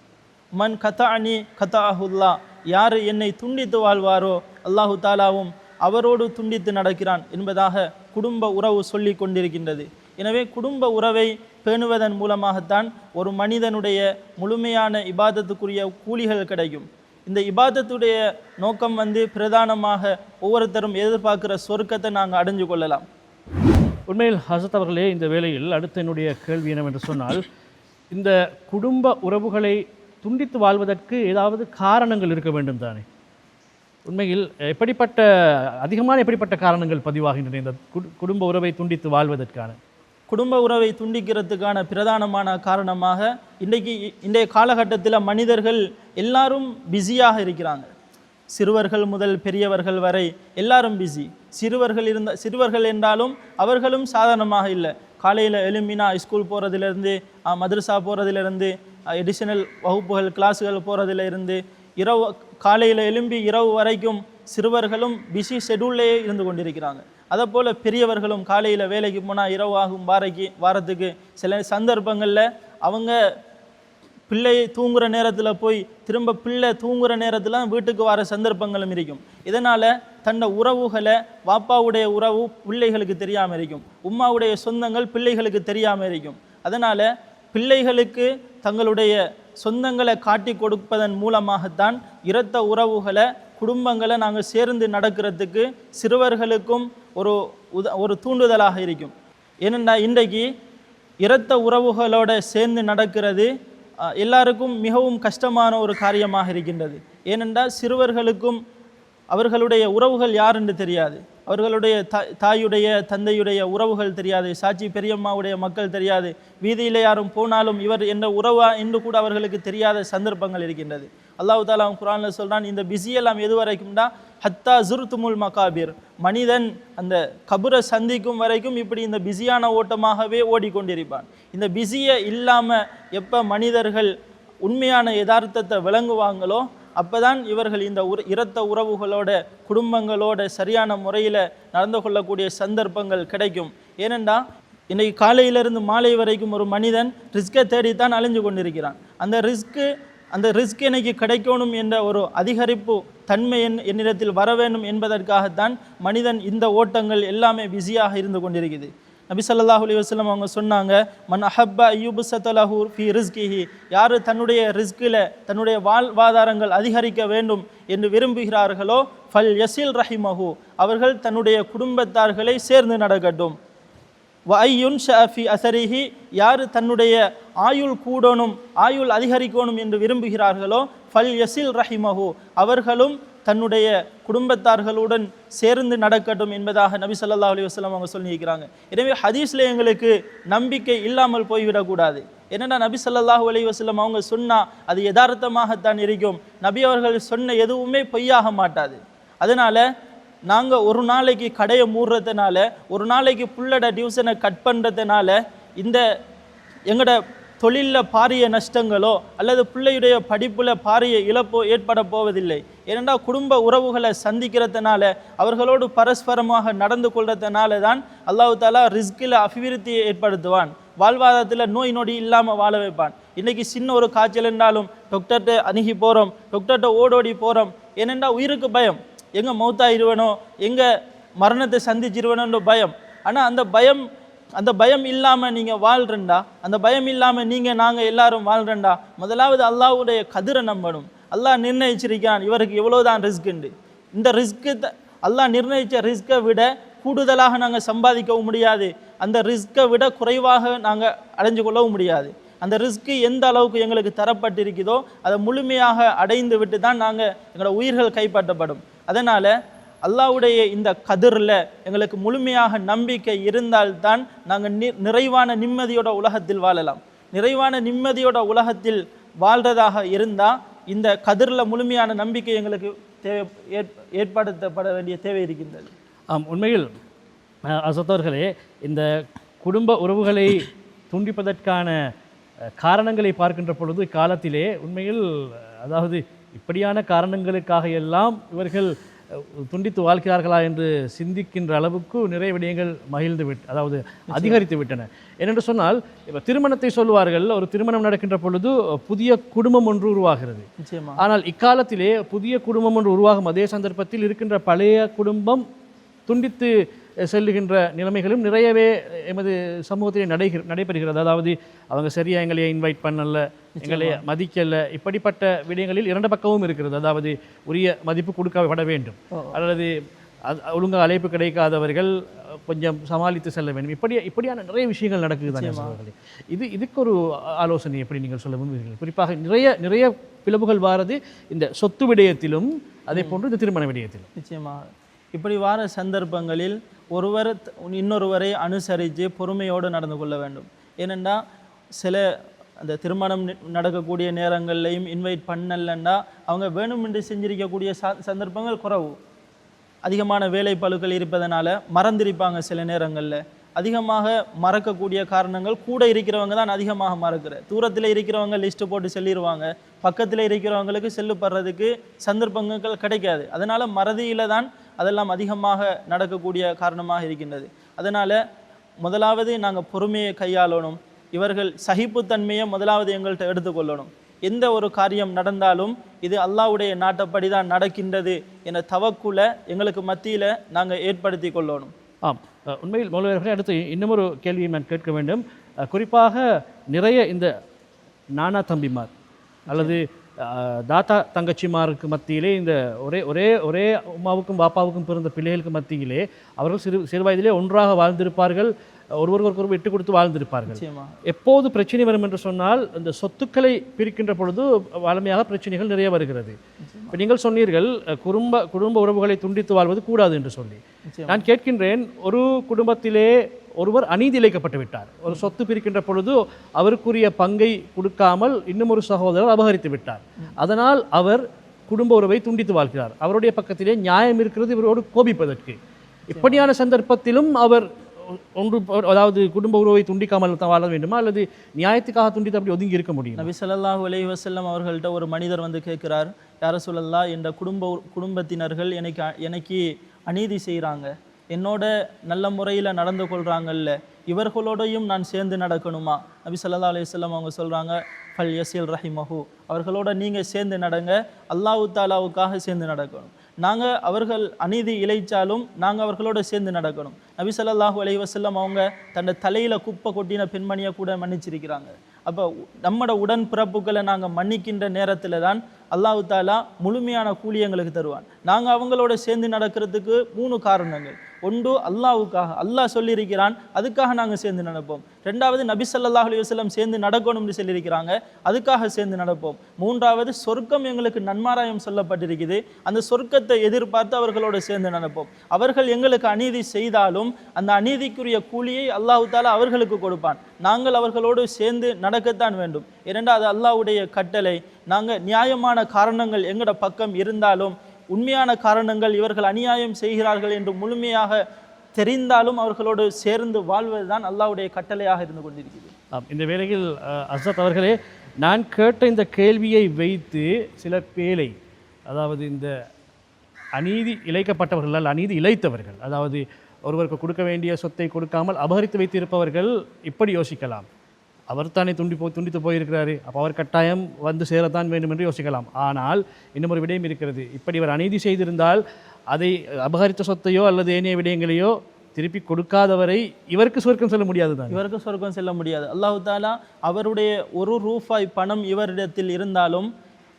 மன் கதானி கதாஹுல்லா, யார் என்னை துண்டித்து வாழ்வாரோ அல்லாஹு தாலாவும் அவரோடு துண்டித்து நடக்கிறான் என்பதாக குடும்ப உறவு சொல்லி கொண்டிருக்கின்றது. எனவே குடும்ப உறவை பேணுவதன் மூலமாகத்தான் ஒரு மனிதனுடைய முழுமையான இபாதத்துக்குரிய கூலிகள் கிடைக்கும். இந்த இபாதத்துடைய நோக்கம் பிரதானமாக ஒவ்வொருத்தரும் எதிர்பார்க்கிற சொர்க்கத்தை நாங்கள் அடைஞ்சு கொள்ளலாம். உண்மையில் ஹசரத் அவர்களே, இந்த வேளையில் அடுத்த என்னுடைய கேள்வி என்னவென்று சொன்னால், இந்த குடும்ப உறவுகளை துண்டித்து வாழ்வதற்கு ஏதாவது காரணங்கள் இருக்க வேண்டும் தானே? உண்மையில் எப்படிப்பட்ட காரணங்கள் பதிவாகின்றன இந்த குடும்ப உறவை துண்டித்து வாழ்வதற்கான? குடும்ப உறவை துண்டிக்கிறதுக்கான பிரதானமான காரணமாக இன்றைய காலகட்டத்தில் மனிதர்கள் எல்லாரும் பிஸியாக இருக்கிறாங்க. சிறுவர்கள் முதல் பெரியவர்கள் வரை எல்லாரும் பிஸி. சிறுவர்கள் என்றாலும் அவர்களும் சாதாரணமாக இல்லை. காலையில் எழும்பினா ஸ்கூல் போகிறதுலேருந்து, மதரசா போகிறதுலேருந்து, எடிஷனல் வகுப்புகள் கிளாஸுகள் போகிறதுலேருந்து, காலையில் எழும்பி இரவு வரைக்கும் சிறுவர்களும் பிஸி ஷெடியூல்லையே இருந்து கொண்டிருக்கிறாங்க. அதை போல் பெரியவர்களும் காலையில் வேலைக்கு போனால் இரவாகும் வாரத்துக்கு சில சந்தர்ப்பங்களில் அவங்க பிள்ளை தூங்குகிற நேரத்தில் போய் திரும்ப பிள்ளை தூங்குகிற நேரத்தில் வீட்டுக்கு வர சந்தர்ப்பங்களும் இருக்கும். இதனால் தன்னை உறவுகளை, வாப்பாவுடைய உறவு பிள்ளைகளுக்கு தெரியாமல் இருக்கும், உம்மாவுடைய சொந்தங்கள் பிள்ளைகளுக்கு தெரியாமல் இருக்கும். அதனால் பிள்ளைகளுக்கு தங்களுடைய சொந்தங்களை காட்டி கொடுப்பதன் மூலமாகத்தான் இரத்த உறவுகளை, குடும்பங்களை நாங்கள் சேர்ந்து நடக்கிறதுக்கு சிறுவர்களுக்கும் ஒரு தூண்டுதலாக இருக்கும். ஏனென்றா இன்றைக்கு இரத்த உறவுகளோட சேர்ந்து நடக்கிறது எல்லாருக்கும் மிகவும் கஷ்டமான ஒரு காரியமாக இருக்கின்றது. ஏனென்றால் சிறுவர்களுக்கும் அவர்களுடைய உறவுகள் யார் என்று தெரியாது, அவர்களுடைய தாயுடைய தந்தையுடைய உறவுகள் தெரியாது, சாட்சி பெரியம்மாவுடைய மக்கள் தெரியாது, வீதியில் யாரும் போனாலும் இவர் என்ற உறவா என்று கூட அவர்களுக்கு தெரியாத சந்தர்ப்பங்கள் இருக்கின்றது. அல்லாஹ் தாலா குர்ஆனில் சொல்றான், இந்த பிஸியெல்லாம் எது வரைக்கும்டா ஹத்தா ஜுர்துமுல் மகாபிர், மனிதன் அந்த கபரை சந்திக்கும் வரைக்கும் இப்படி இந்த பிஸியான ஓட்டமாகவே ஓடிக்கொண்டிருப்பான். இந்த பிஸியை இல்லாமல் எப்போ மனிதர்கள் உண்மையான யதார்த்தத்தை விளங்குவாங்களோ அப்போதான் இவர்கள் இந்த இரத்த உறவுகளோட, குடும்பங்களோட சரியான முறையில் நடந்து கொள்ளக்கூடிய சந்தர்ப்பங்கள் கிடைக்கும். ஏனென்றா இன்றைக்கு காலையிலிருந்து மாலை வரைக்கும் ஒரு மனிதன் ரிஸ்கை தேடித்தான் அலைஞ்சு கொண்டிருக்கிறான். அந்த ரிஸ்க் எனக்கு கிடைக்கணும் என்ற ஒரு அதிகரிப்பு தன்மை என்னிடத்தில் வர வேண்டும் என்பதற்காகத்தான் மனிதன் இந்த ஓட்டங்கள் எல்லாமே பிஸியாக இருந்து கொண்டிருக்குது. நபி ஸல்லல்லாஹு அலைஹி வஸல்லம் அவங்க சொன்னாங்க, மன் அஹப்பா அய்யுப்ஸதலஹு ஃபீ ரிஸ்கிஹி, யார் தன்னுடைய ரிஸ்கில் தன்னுடைய வாழ்வாதாரங்கள் அதிகரிக்க வேண்டும் என்று விரும்புகிறார்களோ ஃபல் யஸில் ரஹிமஹு, அவர்கள் தன்னுடைய குடும்பத்தார்களை சேர்ந்து நடக்கட்டும். வஐயுன் ஷஃபி அசரிஹி, யார் தன்னுடைய ஆயுள் கூடணும், ஆயுள் அதிகரிக்கணும் என்று விரும்புகிறார்களோ ஃபல் யஸில் ரஹிமஹு, அவர்களும் தன்னுடைய குடும்பத்தார்களுடன் சேர்ந்து நடக்கட்டும் என்பதாக நபி ஸல்லல்லாஹு அலைஹி வஸல்லம் அவங்க சொல்லியிருக்கிறாங்க. எனவே ஹதீஸில் எங்களுக்கு நம்பிக்கை இல்லாமல் போய்விடக்கூடாது. என்னென்னா நபி ஸல்லல்லாஹு அலைஹி வஸல்லம் அவங்க சொன்னால் அது யதார்த்தமாகத்தான் இருக்கும். நபி அவர்கள் சொன்ன எதுவுமே பொய்யாக மாட்டாது. அதனால் நாங்கள் ஒரு நாளைக்கு கடையை மூடுறதுனால, ஒரு நாளைக்கு புள்ளட டியூஷனை கட் பண்ணுறதுனால இந்த எங்களோட தொழிலில் பாரிய நஷ்டங்களோ அல்லது பிள்ளையுடைய படிப்பில் பாரிய இழப்போ ஏற்பட போவதில்லை. ஏனென்றால் குடும்ப உறவுகளை சந்திக்கிறதுனால, அவர்களோடு பரஸ்பரமாக நடந்து கொள்றதுனால தான் அல்லாஹ் தாலா ரிஸ்கில் அபிவிருத்தியை ஏற்படுத்துவான், வாழ்வாதாரத்தில் நோய் நொடி இல்லாமல் வாழ வைப்பான். இன்றைக்கி சின்ன ஒரு காய்ச்சல் என்றாலும் டாக்டர்கிட்ட அணுகி போகிறோம், டாக்டர்கிட்ட ஓடோடி போகிறோம். ஏனென்றால் உயிருக்கு பயம், எங்கே மௌத்தாயிருவனோ, எங்கே மரணத்தை சந்திச்சிருவனோன்ற பயம். ஆனால் அந்த பயம் இல்லாமல் நீங்கள் வாழ்றண்டா, அந்த பயம் இல்லாமல் நாங்கள் எல்லாரும் வாழ்றண்டா, முதலாவது அல்லாஹ்வுடைய கதிரை நம்பணும். அல்லாஹ் நிர்ணயிச்சிருக்கான் இவருக்கு எவ்வளோதான் ரிஸ்க்குண்டு. இந்த ரிஸ்க்கு அல்லாஹ் நிர்ணயித்த ரிஸ்க்கை விட கூடுதலாக நாங்கள் சம்பாதிக்கவும் முடியாது, அந்த ரிஸ்க்கை விட குறைவாக நாங்கள் அடைஞ்சு கொள்ளவும் முடியாது. அந்த ரிஸ்க்கு எந்த அளவுக்கு எங்களுக்கு தரப்பட்டிருக்குதோ அதை முழுமையாக அடைந்து விட்டு தான் எங்களோட உயிர்கள் கைப்பற்றப்படும். அதனால் அல்லாஹ்வுடைய இந்த கதிரில் எங்களுக்கு முழுமையாக நம்பிக்கை இருந்தால்தான் நாங்கள் நிறைவான நிம்மதியோட உலகத்தில் வாழலாம். நிறைவான நிம்மதியோட உலகத்தில் வாழ்கிறதாக இருந்தால் இந்த கதிரில் முழுமையான நம்பிக்கை எங்களுக்கு ஏற்படுத்தப்பட வேண்டிய தேவை இருக்கின்றது. உண்மையில் அசத்தவர்களே, இந்த குடும்ப உறவுகளை துண்டிப்பதற்கான காரணங்களை பார்க்கின்ற பொழுது காலத்திலே உண்மையில் அதாவது இப்படியான காரணங்களுக்காக எல்லாம் இவர்கள் துண்டித்து வாழ்கிறார்களா என்று சிந்திக்கின்ற அளவுக்கு நிறைய விடயங்கள் அதாவது அதிகரித்து விட்டன. ஏனென்று சொன்னால் இப்போ திருமணத்தை சொல்லுவார்கள், ஒரு திருமணம் நடக்கின்ற பொழுது புதிய குடும்பம் ஒன்று உருவாகிறது. ஆனால் இக்காலத்திலே புதிய குடும்பம் ஒன்று உருவாகும் அதே சந்தர்ப்பத்தில் இருக்கின்ற பழைய குடும்பம் துண்டித்து செல்லுகின்ற நிலைமைகளும் நிறையவே எமது சமூகத்திலே நடைபெறுகிறது. அதாவது அவங்க சரியா எங்களையே இன்வைட் பண்ணல, எங்களை மதிக்கல, இப்படிப்பட்ட விடயங்களில் இரண்டு பக்கமும் இருக்கிறது. அதாவது உரிய மதிப்பு கொடுக்கப்பட வேண்டும், அல்லது ஒழுங்காக அழைப்பு கிடைக்காதவர்கள் கொஞ்சம் சமாளித்து செல்ல வேண்டும். இப்படியான நிறைய விஷயங்கள் நடக்குது தானே. இதுக்கு ஒரு ஆலோசனை எப்படி நீங்கள் சொல்ல விரும்புகிறீர்கள்? குறிப்பாக நிறைய பிளவுகள் வாரது இந்த சொத்து விடயத்திலும் அதே போன்று இந்த திருமண விடயத்திலும். நிச்சயமாக இப்படி வார சந்தர்ப்பங்களில் ஒருவர் இன்னொருவரை அனுசரித்து பொறுமையோடு நடந்து கொள்ள வேண்டும். ஏனென்னா சில அந்த திருமணம் நடக்கக்கூடிய நேரங்கள்லையும் இன்வைட் பண்ணலன்னா அவங்க வேணுமென்று செஞ்சிருக்கக்கூடிய சந்தர்ப்பங்கள் குறைவு. அதிகமான வேலை பளுக்கள் இருப்பதனால மறந்திருப்பாங்க. சில நேரங்களில் அதிகமாக மறக்கக்கூடிய காரணங்கள் கூட இருக்கிறவங்க தான் அதிகமாக மறக்கிற. தூரத்தில் இருக்கிறவங்க லிஸ்ட்டு போட்டு சொல்லிடுவாங்க, பக்கத்தில் இருக்கிறவங்களுக்கு செல்லுப்படுறதுக்கு சந்தர்ப்பங்கள் கிடைக்காது. அதனால் மறதியில் தான் அதெல்லாம் அதிகமாக நடக்கக்கூடிய காரணமாக இருக்கின்றது. அதனால் முதலாவது நாங்கள் பொறுமையை கையாளணும். இவர்கள் சகிப்புத்தன்மையை முதலாவது எங்கள்கிட்ட எடுத்துக்கொள்ளணும். எந்த ஒரு காரியம் நடந்தாலும் இது அல்லாஹ்வுடைய நாட்டப்படி தான் நடக்கின்றது என தவக்குல எங்களுக்கு மத்தியில் நாங்கள் ஏற்படுத்தி கொள்ளணும். ஆம், உண்மையில் மௌலவியர்களே, அடுத்து இன்னுமொரு கேள்வியை நான் கேட்க வேண்டும். குறிப்பாக நிறைய இந்த நானா தம்பிமார் அல்லது தாத்தா தங்கச்சிமாருக்கு மத்தியிலே இந்த ஒரே உமாவுக்கும் பாப்பாவுக்கும் பிறந்த பிள்ளைகளுக்கு மத்தியிலே அவர்கள் சிறு வயதிலே ஒன்றாக வாழ்ந்திருப்பார்கள், ஒருவருக்கு விட்டு கொடுத்து வாழ்ந்திருப்பார்கள். எப்போது பிரச்சனை வரும் என்று சொன்னால் இந்த சொத்துக்களை பிரிக்கின்ற பொழுது வலிமையாக பிரச்சனைகள் நிறைய வருகிறது. இப்போ நீங்கள் சொன்னீர்கள் குடும்ப உறவுகளை துண்டித்து வாழ்வது கூடாது என்று சொல்லி. நான் கேட்கின்றேன், ஒரு குடும்பத்திலே ஒருவர் அநீதி இழைக்கப்பட்டு விட்டார். ஒரு சொத்து பிரிக்கின்ற பொழுது அவருக்குரிய பங்கை கொடுக்காமல் இன்னும் ஒரு சகோதரர் அபகரித்து விட்டார். அதனால் அவர் குடும்ப உறவை துண்டித்து வாழ்கிறார். அவருடைய பக்கத்திலே நியாயம் இருக்கிறது இவரோடு கோபிப்பதற்கு. இப்படியான சந்தர்ப்பத்திலும் அவர் அதாவது குடும்ப உறவை துண்டிக்காமல் தான் வாழ வேண்டுமா, அல்லது நியாயத்துக்காக துண்டித்து அப்படி ஒதுங்கி இருக்க முடியும்? நபி ஸல்லல்லாஹு அலைஹி வஸல்லம் அவர்கள்ட்ட ஒரு மனிதர் வந்து கேட்கிறார், யா ரசூலல்லாஹ், என்ற குடும்பத்தினர்கள் எனக்கு அநீதி செய்கிறாங்க, என்னோட நல்ல முறையில் நடந்து கொள்கிறாங்கல்ல, இவர்களோடையும் நான் சேர்ந்து நடக்கணுமா? நபி ஸல்லல்லாஹு அலைஹி வஸல்லம் அவங்க சொல்கிறாங்க, ஃபல் யஸில் ரஹிமஹு, அவர்களோட நீங்கள் சேர்ந்து நடங்க, அல்லாஹு தாலாவுக்காக சேர்ந்து நடக்கணும். நாங்கள் அவர்கள் அநீதி இழைச்சாலும் நாங்கள் அவர்களோட சேர்ந்து நடக்கணும். நபி ஸல்லல்லாஹு அலைஹி வஸல்லம் அவங்க தன்னை தலையில் குப்பை கொட்டின பெண்மணியை கூட மன்னிச்சிருக்கிறாங்க. அப்போ நம்மட உடன்பிறப்புகளை நாங்கள் மன்னிக்கின்ற நேரத்தில் தான் அல்லாஹு தாலா முழுமையான கூலி எங்களுக்கு தருவான். நாங்கள் அவங்களோட சேர்ந்து நடக்கிறதுக்கு 3 காரணங்கள். ஒன்று, அல்லாஹ்வுக்காக, அல்லாஹ் சொல்லியிருக்கிறான், அதுக்காக நாங்கள் சேர்ந்து நடப்போம். ரெண்டாவது, நபி ஸல்லல்லாஹு அலைஹி வஸல்லம் சேர்ந்து நடக்கணும்னு சொல்லியிருக்கிறாங்க, அதுக்காக சேர்ந்து நடப்போம். மூன்றாவது, சொர்க்கம் எங்களுக்கு நன்மாராயம் சொல்லப்பட்டிருக்குது, அந்த சொர்க்கத்தை எதிர்பார்த்து அவர்களோடு சேர்ந்து நடப்போம். அவர்கள் எங்களுக்கு அநீதி செய்தாலும் அந்த அநீதிக்குரிய கூலியை அல்லாஹு தாலா அவர்களுக்கு கொடுப்பான். நாங்கள் அவர்களோடு சேர்ந்து நடக்கத்தான் வேண்டும். ஏனென்றால் அது அல்லாஹ்வுடைய கட்டளை. நாங்கள் நியாயமான காரணங்கள் எங்களோட பக்கம் இருந்தாலும், உண்மையான காரணங்கள் இவர்கள் அநியாயம் செய்கிறார்கள் என்று முழுமையாக தெரிந்தாலும் அவர்களோடு சேர்ந்து வாழ்வது தான் அல்லாஹ்வுடைய கட்டளையாக இருந்து கொண்டிருக்கிறது. இந்த வேளையில் அஸ்ஸத் அவர்களே, நான் கேட்ட இந்த கேள்வியை வைத்து சில பேரை, அதாவது இந்த அநீதி இழைக்கப்பட்டவர்கள், அநீதி இழைத்தவர்கள், அதாவது ஒருவருக்கு கொடுக்க வேண்டிய சொத்தை கொடுக்காமல் அபகரித்து வைத்திருப்பவர்கள் இப்படி யோசிக்கலாம், அவர் தானே துண்டித்து போயிருக்கிறாரு, அப்போ அவர் கட்டாயம் வந்து சேரத்தான் வேண்டும் என்று யோசிக்கலாம். ஆனால் இன்னும் ஒரு விடயம் இருக்கிறது. இப்படி இவர் அநீதி செய்திருந்தால் அதை அபகரித்த சொத்தையோ அல்லது ஏனைய விடயங்களையோ திருப்பி கொடுக்காதவரை இவருக்கு சொர்க்கம் செல்ல முடியாது தான். இவருக்கு சொர்க்கம் செல்ல முடியாது. அல்லாஹு தாலா அவருடைய ஒரு ரூபாய் பணம் இவரிடத்தில் இருந்தாலும்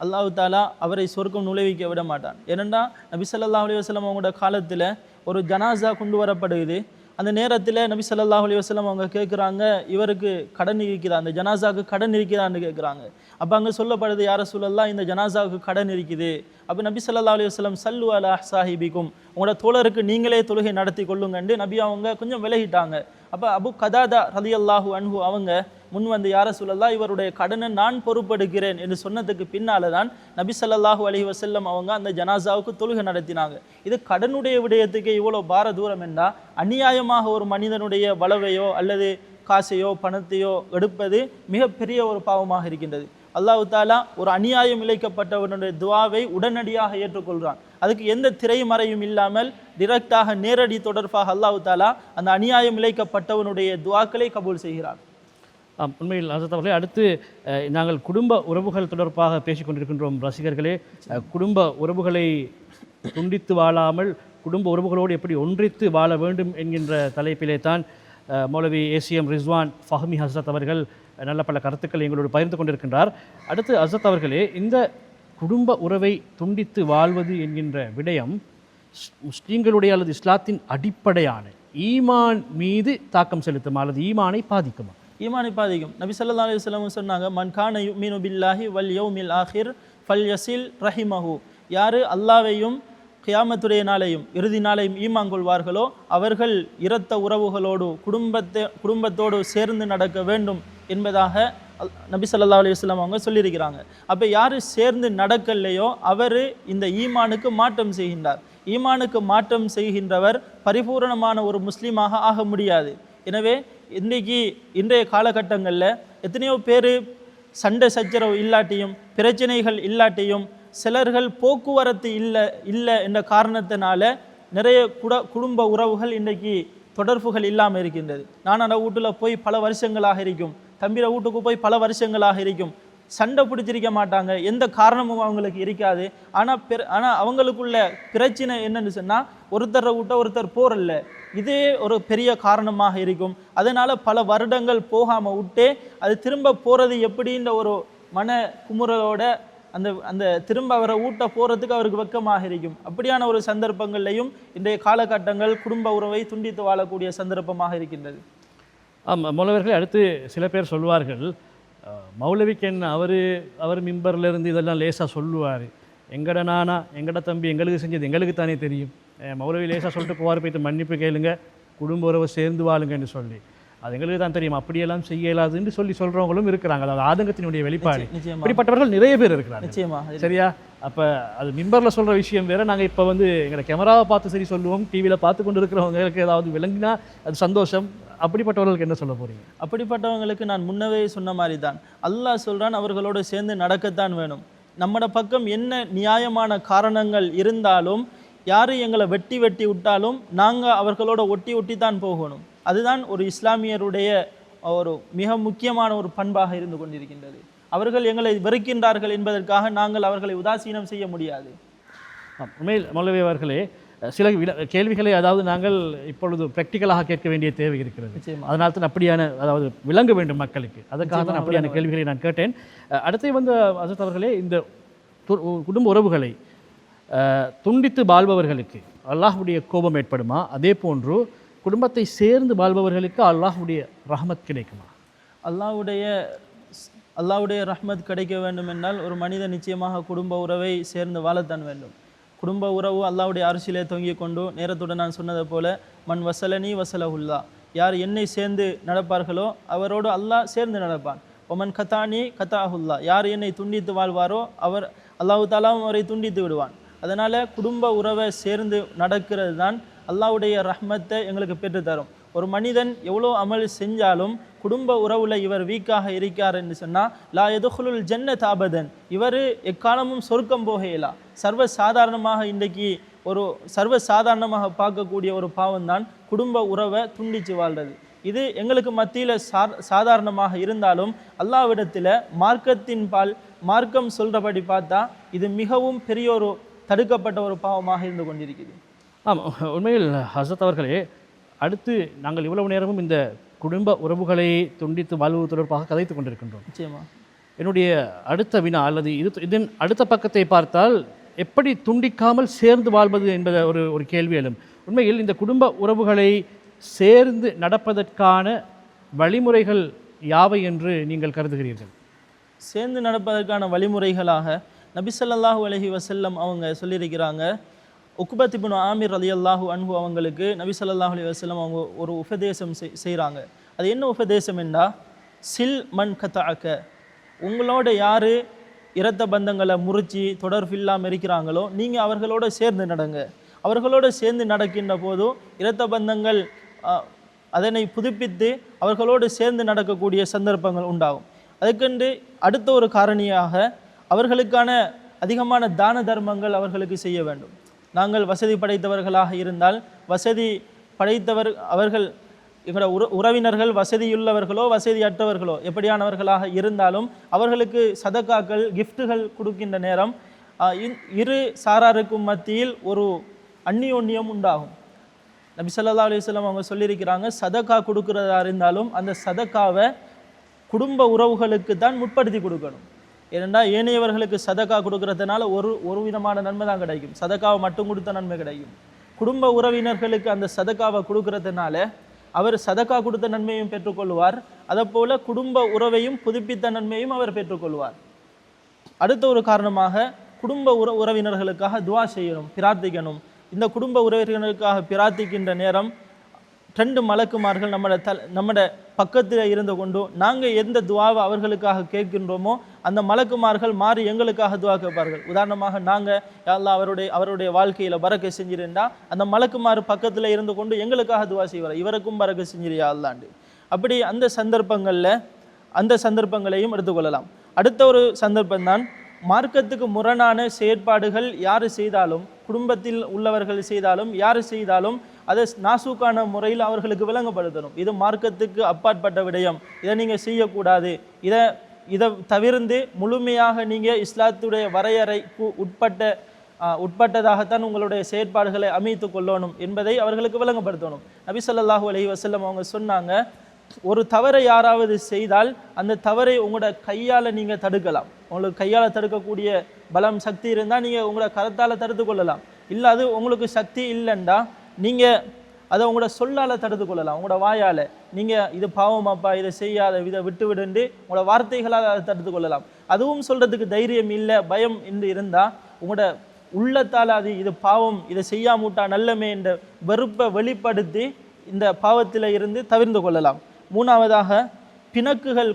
அல்லாஹு தாலா அவரை சொர்க்கம் நுழைவிக்க விட மாட்டான். ஏனென்றா நபி ஸல்லல்லாஹு அலைஹி வஸல்லம் அவங்களோட காலத்தில் ஒரு ஜனாசா கொண்டு வரப்படுது. அந்த நேரத்தில் நபி ஸல்லல்லாஹு அலைஹி வஸல்லம் அவங்க கேட்குறாங்க, இவருக்கு கடன் இருக்குதா, அந்த ஜனாசாவுக்கு கடன் இருக்குதான்னு கேட்குறாங்க. அப்போ அங்கே சொல்லப்படுது, யா ரசூலல்லாஹ், இந்த ஜனாசாவுக்கு கடன் இருக்குது. அப்போ நபி ஸல்லல்லாஹு அலைஹி வஸல்லம் சல்லு அலா சாஹிபிக்கும், உங்களோட தோழருக்கு நீங்களே தொழுகை நடத்தி கொள்ளுங்கண்டு நபி அவங்க கொஞ்சம் விலகிட்டாங்க. அப்போ அபு கதாதா ரலியல்லாஹு அன்ஹு அவங்க முன் வந்து, யா ரசூலல்லாஹ், இவருடைய கடனை நான் பொறுப்பெடுக்கிறேன் என்று சொன்னதுக்கு பின்னால் தான் நபி ஸல்லல்லாஹு அலைஹி வஸல்லம் அவங்க அந்த ஜனாசாவுக்கு தொழுகை நடத்தினாங்க. இது கடனுடைய விடயத்துக்கு இவ்வளோ பார தூரம் என்றால், அநியாயமாக ஒரு மனிதனுடைய வளவையோ அல்லது காசையோ பணத்தையோ எடுப்பது மிகப்பெரிய ஒரு பாவமாக இருக்கின்றது. அல்லாஹ் தாலா ஒரு அநியாயம் இழைக்கப்பட்டவனுடைய துவாவை உடனடியாக ஏற்றுக்கொள்கிறான். அதுக்கு எந்த திரைமறையும் இல்லாமல் டிரெக்டாக நேரடி தொடர்பாக அல்லாஹ் தாலா அந்த அநியாயம் இழைக்கப்பட்டவனுடைய துவாக்களை கபூல் செய்கிறான். உண்மையில் ஹஸரத் அவர்களே, அடுத்து நாங்கள் குடும்ப உறவுகள் தொடர்பாக பேசிக் கொண்டிருக்கின்றோம். ரசிகர்களே, குடும்ப உறவுகளை துண்டித்து வாழாமல் குடும்ப உறவுகளோடு எப்படி ஒன்றித்து வாழ வேண்டும் என்கின்ற தலைப்பிலே தான் மௌலவி ஏசிஎம் ரிஸ்வான் ஃபஹ்மி ஹஸரத் அவர்கள் நல்ல பல கருத்துக்கள் எங்களோடு பகிர்ந்து கொண்டிருக்கின்றார். அடுத்து ஹஸரத் அவர்களே, இந்த குடும்ப உறவை துண்டித்து வாழ்வது என்கின்ற விடயம் முஸ்லீம்களுடைய அல்லது இஸ்லாத்தின் அடிப்படையான ஈமான் மீது தாக்கம் செலுத்துமா அல்லது ஈமானை பாதிக்குமா? ஈமானை பாதிக்கும். நபி ஸல்லல்லாஹு அலைஹி வஸல்லம் சொன்னாங்க, மன் கான யுமினு பில்லாஹி வல் யௌமில் ஆஹிர் ஃபல்யஸில் ரஹிமஹு. யார் அல்லாஹ்வையும் கியாமத்துடைய நாளையும் இறுதி நாளையும் ஈமான் கொள்வார்களோ அவர்கள் இரத்த உறவுகளோடு குடும்பத்தோடு சேர்ந்து நடக்க வேண்டும் என்பதாக நபி ஸல்லல்லாஹு அலைஹி வஸல்லம் அவங்க சொல்லியிருக்கிறாங்க. அப்போ யார் சேர்ந்து நடக்கலையோ அவர் இந்த ஈமானுக்கு மாற்றம் செய்கின்றார். ஈமானுக்கு மாற்றம் செய்கின்றவர் பரிபூரணமான ஒரு முஸ்லீமாக ஆக முடியாது. எனவே இன்றைய காலகட்டங்களில் எத்தனையோ பேர் சண்டை சச்சரவு இல்லாட்டியும் பிரச்சனைகள் இல்லாட்டியும் சிலர்கள் போக்குவரத்து இல்லை என்ற காரணத்தினால நிறைய குடும்ப உறவுகள் இன்றைக்கி தொடர்புகள் இல்லாமல் இருக்கின்றது. நான் அந்த வீட்டில் போய் பல வருஷங்களாக இருக்கும், தம்பிர வீட்டுக்கு போய் பல வருஷங்களாக இருக்கும், சண்டை பிடிச்சிருக்க மாட்டாங்க, எந்த காரணமும் அவங்களுக்கு இருக்காது. ஆனால் அவங்களுக்குள்ள பிரச்சனை என்னன்னு சொன்னால் ஒருத்தரை விட்ட ஒருத்தர் போறல்ல, இதே ஒரு பெரிய காரணமாக இருக்கும். அதனால் பல வருடங்கள் போகாமல் விட்டே அது திரும்ப போகிறது எப்படின்ற ஒரு மன குமுறலோட அந்த திரும்ப அவரை ஊட்ட போகிறதுக்கு அவருக்கு வெக்கமாக இருக்கும். அப்படியான ஒரு சந்தர்ப்பங்கள்லையும் இன்றைய காலகட்டங்கள் குடும்ப உறவை துண்டித்து வாழக்கூடிய சந்தர்ப்பமாக இருக்கின்றது. மௌலவர்களே, அடுத்து சில பேர் சொல்வார்கள், மௌலவிக்கு என்ன அவர் மிம்பர்லேருந்து இதெல்லாம் லேசாக சொல்லுவார், எங்கட நானா எங்கட தம்பி எங்களுக்கு செஞ்சது எங்களுக்கு தானே தெரியும், மௌலவி லேசாக சொல்லிட்டு போவார், போய்ட்டு மன்னிப்பு கேளுங்க, குடும்ப உறவை சேர்ந்து வாழுங்கன்னு சொல்லி, அது எங்களுக்கு தான் தெரியும், அப்படியெல்லாம் செய்ய இயலாதுன்னு சொல்கிறவங்களும் இருக்கிறாங்க. அதாவது ஆதங்கத்தினுடைய வெளிப்பாடு. இப்படிப்பட்டவர்கள் நிறைய பேர் இருக்கிறாங்க. நிச்சயமாக. சரியா? அப்போ அது மிம்பரில் சொல்கிற விஷயம் வேறு, நாங்கள் இப்போ எங்களை கேமராவை பார்த்து சரி சொல்லுவோம், டிவியில் பார்த்து கொண்டு இருக்கிறவங்களுக்கு ஏதாவது விளங்கினா அது சந்தோஷம். அப்படிப்பட்டவர்களுக்கு என்ன சொல்ல போகிறீங்க? அப்படிப்பட்டவங்களுக்கு நான் முன்னவே சொன்ன மாதிரி தான் அல்லாஹ் சொல்கிறான், அவர்களோடு சேர்ந்து நடக்கத்தான் வேணும். நம்மட பக்கம் என்ன நியாயமான காரணங்கள் இருந்தாலும் யார் எங்களை வெட்டி விட்டாலும் நாங்கள் அவர்களோட ஒட்டி தான் போகணும். அதுதான் ஒரு இஸ்லாமியருடைய ஒரு மிக முக்கியமான ஒரு பண்பாக இருந்து கொண்டிருக்கின்றது. அவர்கள் எங்களை வெறுக்கின்றார்கள் என்பதற்காக நாங்கள் அவர்களை உதாசீனம் செய்ய முடியாது. உண்மையில் மௌலவி அவர்களே, சில கேள்விகளை அதாவது நாங்கள் இப்பொழுது ப்ராக்டிக்கலாக கேட்க வேண்டிய தேவை இருக்கிறது. அதனால தான் அப்படியான அதாவது விளங்க வேண்டும் மக்களுக்கு, அதற்காக தான் அப்படியான கேள்விகளை நான் கேட்டேன். அடுத்து ஹஸரத் அவர்களே, இந்த குடும்ப உறவுகளை துண்டித்து வாழ்பவர்களுக்கு அல்லாஹ்வுடைய கோபம் ஏற்படுமா? அதே போன்று குடும்பத்தை சேர்ந்து வாழ்பவர்களுக்கு அல்லாஹ்வுடைய ரஹ்மத் கிடைக்குமா? அல்லாஹ்வுடைய ரஹ்மத் கிடைக்க வேண்டும் என்றால் ஒரு மனிதன் நிச்சயமாக குடும்ப உறவை சேர்ந்து வாழத்தான் வேண்டும். குடும்ப உறவு அல்லாஹ்வுடைய அரிசியிலே தொங்கிக் கொண்டு நேரத்துடன் நான் சொன்னதை போல மண் வசலனி வசலஹுல்லா, யார் என்னை சேர்ந்து நடப்பார்களோ அவரோடு அல்லாஹ் சேர்ந்து நடப்பான். ஒமன் கத்தானி கத்தாஹுல்லா, யார் என்னை துண்டித்து வாழ்வாரோ அவர் அல்லாஹு தாலாவும் அவரை துண்டித்து விடுவான். அதனால் குடும்ப உறவை சேர்ந்து நடக்கிறது தான் அல்லாஹ்வுடைய ரஹ்மத்தை எங்களுக்கு பெற்றுத்தரும். ஒரு மனிதன் எவ்வளோ அமல் செஞ்சாலும் குடும்ப உறவில் இவர் வீக்காக இருக்கார் என்று சொன்னால் லா எதுகுலுல் ஜன்னத் அபதன், இவர் எக்காலமும் சொர்க்கம் போகையிலா. சர்வசாதாரணமாக இன்றைக்கு சர்வசாதாரணமாக பார்க்கக்கூடிய ஒரு பாவம் தான் குடும்ப உறவை துண்டித்து வாழ்றது. இது எங்களுக்கு மத்தியில் சாதாரணமாக இருந்தாலும் அல்லாஹ்விடத்தில் மார்க்கத்தின் மார்க்கம் சொல்கிறபடி பார்த்தா இது மிகவும் பெரிய ஒரு தடுக்கப்பட்ட ஒரு பாவமாக இருந்து கொண்டிருக்குது. உண்மையில் ஹஸரத் அவர்களே, அடுத்து நாங்கள் இவ்வளவு நேரமும் இந்த குடும்ப உறவுகளை துண்டித்து வாழ்வது தொடர்பாக கதைத்து கொண்டிருக்கின்றோம். நிச்சயமாக என்னுடைய அடுத்த வினா அல்லது இதன் அடுத்த பக்கத்தை பார்த்தால் எப்படி துண்டிக்காமல் சேர்ந்து வாழ்வது என்பத ஒரு கேள்வி எழும். உண்மையில் இந்த குடும்ப உறவுகளை சேர்ந்து நடப்பதற்கான வழிமுறைகள் யாவை என்று நீங்கள் கருதுகிறீர்கள்? சேர்ந்து நடப்பதற்கான வழிமுறைகளாக நபி ஸல்லல்லாஹு அலைஹி வஸல்லம் அவங்க சொல்லியிருக்கிறாங்க. உக்பத் இப்னு ஆமிர் ரலியல்லாஹு அன்ஹு அவங்களுக்கு நபி ஸல்லல்லாஹு அலைஹி வஸல்லம் அவங்க ஒரு உபதேசம் செய்கிறாங்க. அது என்ன உபதேசம் என்றால், சில் மன் கதஅக, உங்களோட யார் இரத்த பந்தங்களை முறிச்சு தொடர்பு இல்லாமல் இருக்கிறாங்களோ நீங்கள் அவர்களோட சேர்ந்து நடங்க. அவர்களோடு சேர்ந்து நடக்கின்ற போதும் இரத்த பந்தங்கள் அதனை புதுப்பித்து அவர்களோடு சேர்ந்து நடக்கக்கூடிய சந்தர்ப்பங்கள் உண்டாகும். அதுக்கென்று அடுத்த ஒரு காரணியாக அவர்களுக்கான அதிகமான தான தர்மங்கள் அவர்களுக்கு செய்ய வேண்டும். நாங்கள் வசதி படைத்தவர்களாக இருந்தால் வசதி படைத்தவர் அவர்கள் எங்களோட உறவினர்கள் வசதியுள்ளவர்களோ வசதியற்றவர்களோ எப்படியானவர்களாக இருந்தாலும் அவர்களுக்கு சதக்காக்கள் கிஃப்ட்டுகள் கொடுக்கின்ற நேரம் இரு சாராருக்கும் மத்தியில் ஒரு அந்நியோன்யம் உண்டாகும். நபி ஸல்லல்லாஹு அலைஹி வஸல்லம் அவங்க சொல்லியிருக்கிறாங்க, சதக்கா கொடுக்கிறதா இருந்தாலும் அந்த சதக்காவை குடும்ப உறவுகளுக்கு தான் முற்படுத்தி கொடுக்கணும். ஏனென்றா ஏனையவர்களுக்கு சதக்கா கொடுக்கறதுனால ஒரு விதமான நன்மை தான் கிடைக்கும், சதக்காவை மட்டும் கொடுத்த நன்மை கிடைக்கும். குடும்ப உறவினர்களுக்கு அந்த சதக்காவை கொடுக்கறதுனால அவர் சதக்கா கொடுத்த நன்மையும் பெற்றுக்கொள்வார், அதை போல குடும்ப உறவையும் புதுப்பித்த நன்மையும் அவர் பெற்றுக்கொள்வார். அடுத்த ஒரு காரணமாக குடும்ப உறவினர்களுக்காக துவா செய்யணும், பிரார்த்திக்கணும். இந்த குடும்ப உறவினர்களுக்காக பிரார்த்திக்கின்ற நேரம் 2 மலக்குமார்கள் நம்மட பக்கத்தில் இருந்து கொண்டு நாங்கள் எந்த துவாவை அவர்களுக்காக கேட்கின்றோமோ அந்த மலக்குமார்கள் மாறி எங்களுக்காக துவா கேட்பார்கள். உதாரணமாக நாங்கள் யாரெல்லாம் அவருடைய வாழ்க்கையில் பரக்கை செஞ்சிருந்தா அந்த மலக்குமார் பக்கத்தில் இருந்து கொண்டு எங்களுக்காக துவா செய்வார், இவருக்கும் பரக்கை செஞ்சிரியா அல்லாண்டு. அப்படி அந்த சந்தர்ப்பங்களையும் எடுத்துக்கொள்ளலாம். அடுத்த ஒரு சந்தர்ப்பம்தான் மார்க்கத்துக்கு முரணான செயற்பாடுகள் யார் செய்தாலும், குடும்பத்தில் உள்ளவர்கள் செய்தாலும் யார் செய்தாலும் அதை நாசூக்கான முறையில் அவர்களுக்கு விளங்கப்படுத்தணும். இது மார்க்கத்துக்கு அப்பாற்பட்ட விடயம், இதை நீங்கள் செய்யக்கூடாது, இதை தவிர்த்து முழுமையாக நீங்கள் இஸ்லாத்துடைய வரையறைக்கு உட்பட்டதாகத்தான் உங்களுடைய செயற்பாடுகளை அமைத்து கொள்ளணும் என்பதை அவர்களுக்கு விளங்கப்படுத்தணும். நபி ஸல்லல்லாஹு அலைஹி வஸல்லம் அவங்க சொன்னாங்க, ஒரு தவறை யாராவது செய்தால் அந்த தவறை உங்களோட கையால் நீங்கள் தடுக்கலாம். உங்களுக்கு கையால் தடுக்கக்கூடிய பலம் சக்தி இருந்தால் நீங்கள் உங்களோட கரத்தால் தடுத்து கொள்ளலாம். இல்லை அது உங்களுக்கு சக்தி இல்லைண்டா நீங்கள் அதை உங்களோட சொல்லால் தடுத்து கொள்ளலாம். உங்களோட வாயால் நீங்கள் இது பாவமாப்பா, இதை செய்யாத, இதை விட்டு விடுண்டு உங்களோட வார்த்தைகளால் அதை தடுத்து கொள்ளலாம். அதுவும் சொல்கிறதுக்கு தைரியம் இல்லை, பயம் என்று இருந்தால் உங்களோட உள்ளத்தால் இது பாவம், இதை செய்யாமூட்டா நல்லமே என்ற வெறுப்பை வெளிப்படுத்தி இந்த பாவத்தில் இருந்து தவிர்த்து கொள்ளலாம். மூணாவதாக பிணக்குகள்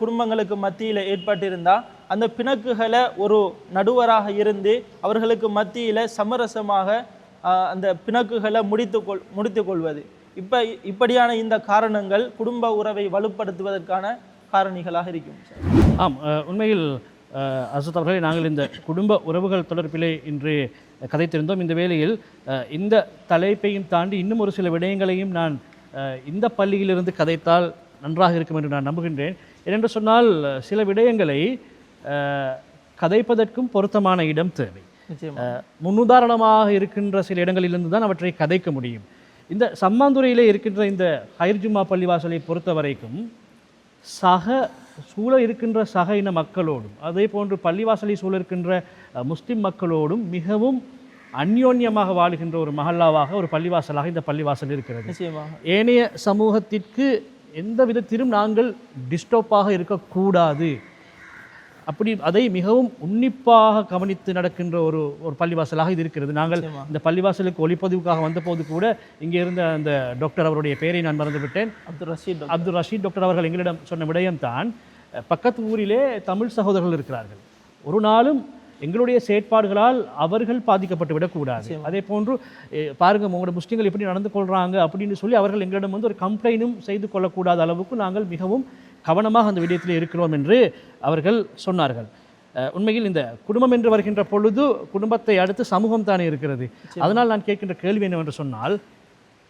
குடும்பங்களுக்கு மத்தியில் ஏற்பட்டிருந்தால் அந்த பிணக்குகளை ஒரு நடுவராக இருந்து அவர்களுக்கு மத்தியில் சமரசமாக அந்த பிணக்குகளை முடித்து கொள்வது. இப்படியான இந்த காரணங்கள் குடும்ப உறவை வலுப்படுத்துவதற்கான காரணிகளாக இருக்கும். ஆம், உண்மையில் அசத் அவர்களே, நாங்கள் இந்த குடும்ப உறவுகள் தொடர்பிலே இன்று கதைத்திருந்தோம். இந்த வேளையில் இந்த தலைப்பையும் தாண்டி இன்னும் ஒரு சில விடயங்களையும் நான் இந்த பள்ளியிலிருந்து கதைத்தால் நன்றாக இருக்கும் என்று நான் நம்புகின்றேன். ஏனென்று சொன்னால் சில விடயங்களை கதைப்பதற்கும் பொருத்தமான இடம் தேவை. முன்னுதாரணமாக இருக்கின்ற சில இடங்களிலிருந்து தான் அவற்றை கதைக்க முடியும். இந்த சம்மாந்துறையிலே இருக்கின்ற இந்த ஹைர் ஜும்மா பள்ளிவாசலை பொறுத்த வரைக்கும் சூழ இருக்கின்ற சக இன மக்களோடும் அதே போன்று பள்ளிவாசலை சூழ இருக்கின்ற முஸ்லிம் மக்களோடும் மிகவும் அந்யோன்யமாக வாழுகின்ற ஒரு மஹல்லாவாக, ஒரு பள்ளிவாசலாக இந்த பள்ளிவாசல் இருக்கிறது. ஏனைய சமூகத்திற்கு எந்த விதத்திலும் நாங்கள் டிஸ்டர்பாக இருக்கக்கூடாது, அப்படி அதை மிகவும் உன்னிப்பாக கவனித்து நடக்கின்ற ஒரு பள்ளிவாசலாக இது இருக்கிறது. நாங்கள் இந்த பள்ளிவாசலுக்கு ஒளிப்பதிவுக்காக வந்தபோது கூட இங்கே இருந்த அந்த டாக்டர், அவருடைய பெயரை நான் மறந்துவிட்டேன், அப்துல் ரஷீத் டாக்டர் அவர்கள் எங்களிடம் சொன்ன விடயம்தான், பக்கத்து ஊரிலே தமிழ் சகோதரர்கள் இருக்கிறார்கள், ஒரு நாளும் எங்களுடைய செயற்பாடுகளால் அவர்கள் பாதிக்கப்பட்டு விடக்கூடாது. அதே போன்று பாருங்கள் உங்களோட முஸ்லீம்கள் எப்படி நடந்து கொள்கிறாங்க அப்படின்னு சொல்லி அவர்கள் எங்களிடம் வந்து ஒரு கம்ப்ளைனும் செய்து கொள்ளக்கூடாத அளவுக்கு நாங்கள் மிகவும் கவனமாக அந்த விடயத்தில் இருக்கிறோம் என்று அவர்கள் சொன்னார்கள். உண்மையில் இந்த குடும்பம் என்று வருகின்ற பொழுது குடும்பத்தை அடுத்து சமூகம் தானே இருக்கிறது. அதனால் நான் கேட்கின்ற கேள்வி என்னவென்று சொன்னால்,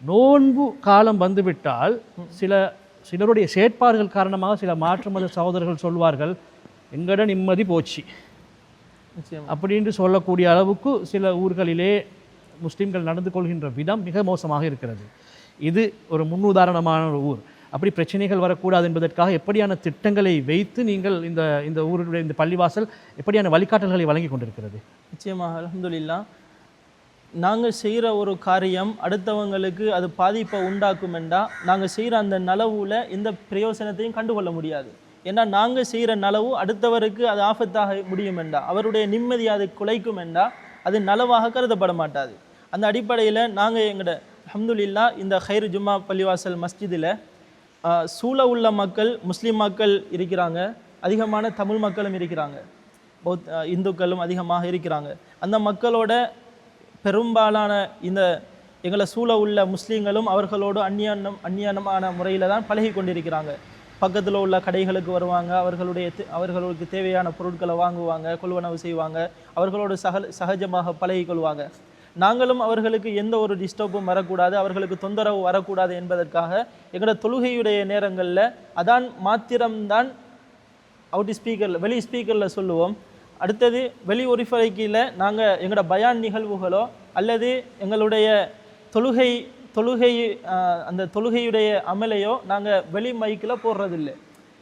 நோன்பு காலம் வந்துவிட்டால் சிலருடைய செயற்பாடுகள் காரணமாக சில மாற்று மத சகோதரர்கள் சொல்வார்கள், எங்கட நிம்மதி போச்சு அப்படின்னு சொல்லக்கூடிய அளவுக்கு சில ஊர்களிலே முஸ்லீம்கள் நடந்து கொள்கின்ற விதம் மிக மோசமாக இருக்கிறது. இது ஒரு முன்னுதாரணமான ஒரு ஊர். அப்படி பிரச்சனைகள் வரக்கூடாது என்பதற்காக எப்படியான திட்டங்களை வைத்து நீங்கள் இந்த ஊருடைய இந்த பள்ளிவாசல் எப்படியான வழிகாட்டல்களை வழங்கி கொண்டிருக்கிறது? நிச்சயமாக அல்ஹம்துலில்லாஹ், நாங்கள் செய்கிற ஒரு காரியம் அடுத்தவங்களுக்கு அது பாதிப்பை உண்டாக்கும் என்றால் நாங்கள் செய்கிற அந்த நலவுல எந்த பிரயோசனத்தையும் கண்டுகொள்ள முடியாது. ஏன்னா நாங்கள் செய்கிற நலவு அடுத்தவருக்கு அது ஆபத்தாக முடியும் என்றா, அவருடைய நிம்மதி அது குலைக்கும் என்றா அது நலவாக கருதப்பட மாட்டாது. அந்த அடிப்படையில் நாங்கள் எங்களோட அல்ஹம்துலில்லாஹ் இந்த ஹைர் ஜும்மா பள்ளிவாசல் மஸ்ஜிதில் சூழ உள்ள மக்கள், முஸ்லீம் மக்கள் இருக்கிறாங்க, அதிகமான தமிழ் மக்களும் இருக்கிறாங்க, இந்துக்களும் அதிகமாக இருக்கிறாங்க. அந்த மக்களோட பெரும்பாலான இந்த எங்களை சூழ உள்ள முஸ்லீம்களும் அவர்களோடு அந்நியமான முறையில் தான் பழகி கொண்டிருக்கிறாங்க. பக்கத்தில் உள்ள கடைகளுக்கு வருவாங்க, அவர்களுக்கு தேவையான பொருட்களை வாங்குவாங்க, கொள்வனவு செய்வாங்க, அவர்களோடு சகஜமாக பழகிக்கொள்வாங்க. நாங்களும் அவர்களுக்கு எந்த ஒரு டிஸ்டர்பும் வரக்கூடாது, அவர்களுக்கு தொந்தரவு வரக்கூடாது என்பதற்காக எங்களோட தொழுகையுடைய நேரங்களில் அதான் மாத்திரம்தான் வெளி ஸ்பீக்கரில் சொல்லுவோம். அடுத்தது வெளி ஒலிபரப்பில் நாங்கள் எங்களோட பயான் நிகழ்வுகளோ அல்லது எங்களுடைய தொழுகை அந்த தொழுகையுடைய அமலையோ நாங்கள் வெளி மைக்கில் போடுறதில்லை.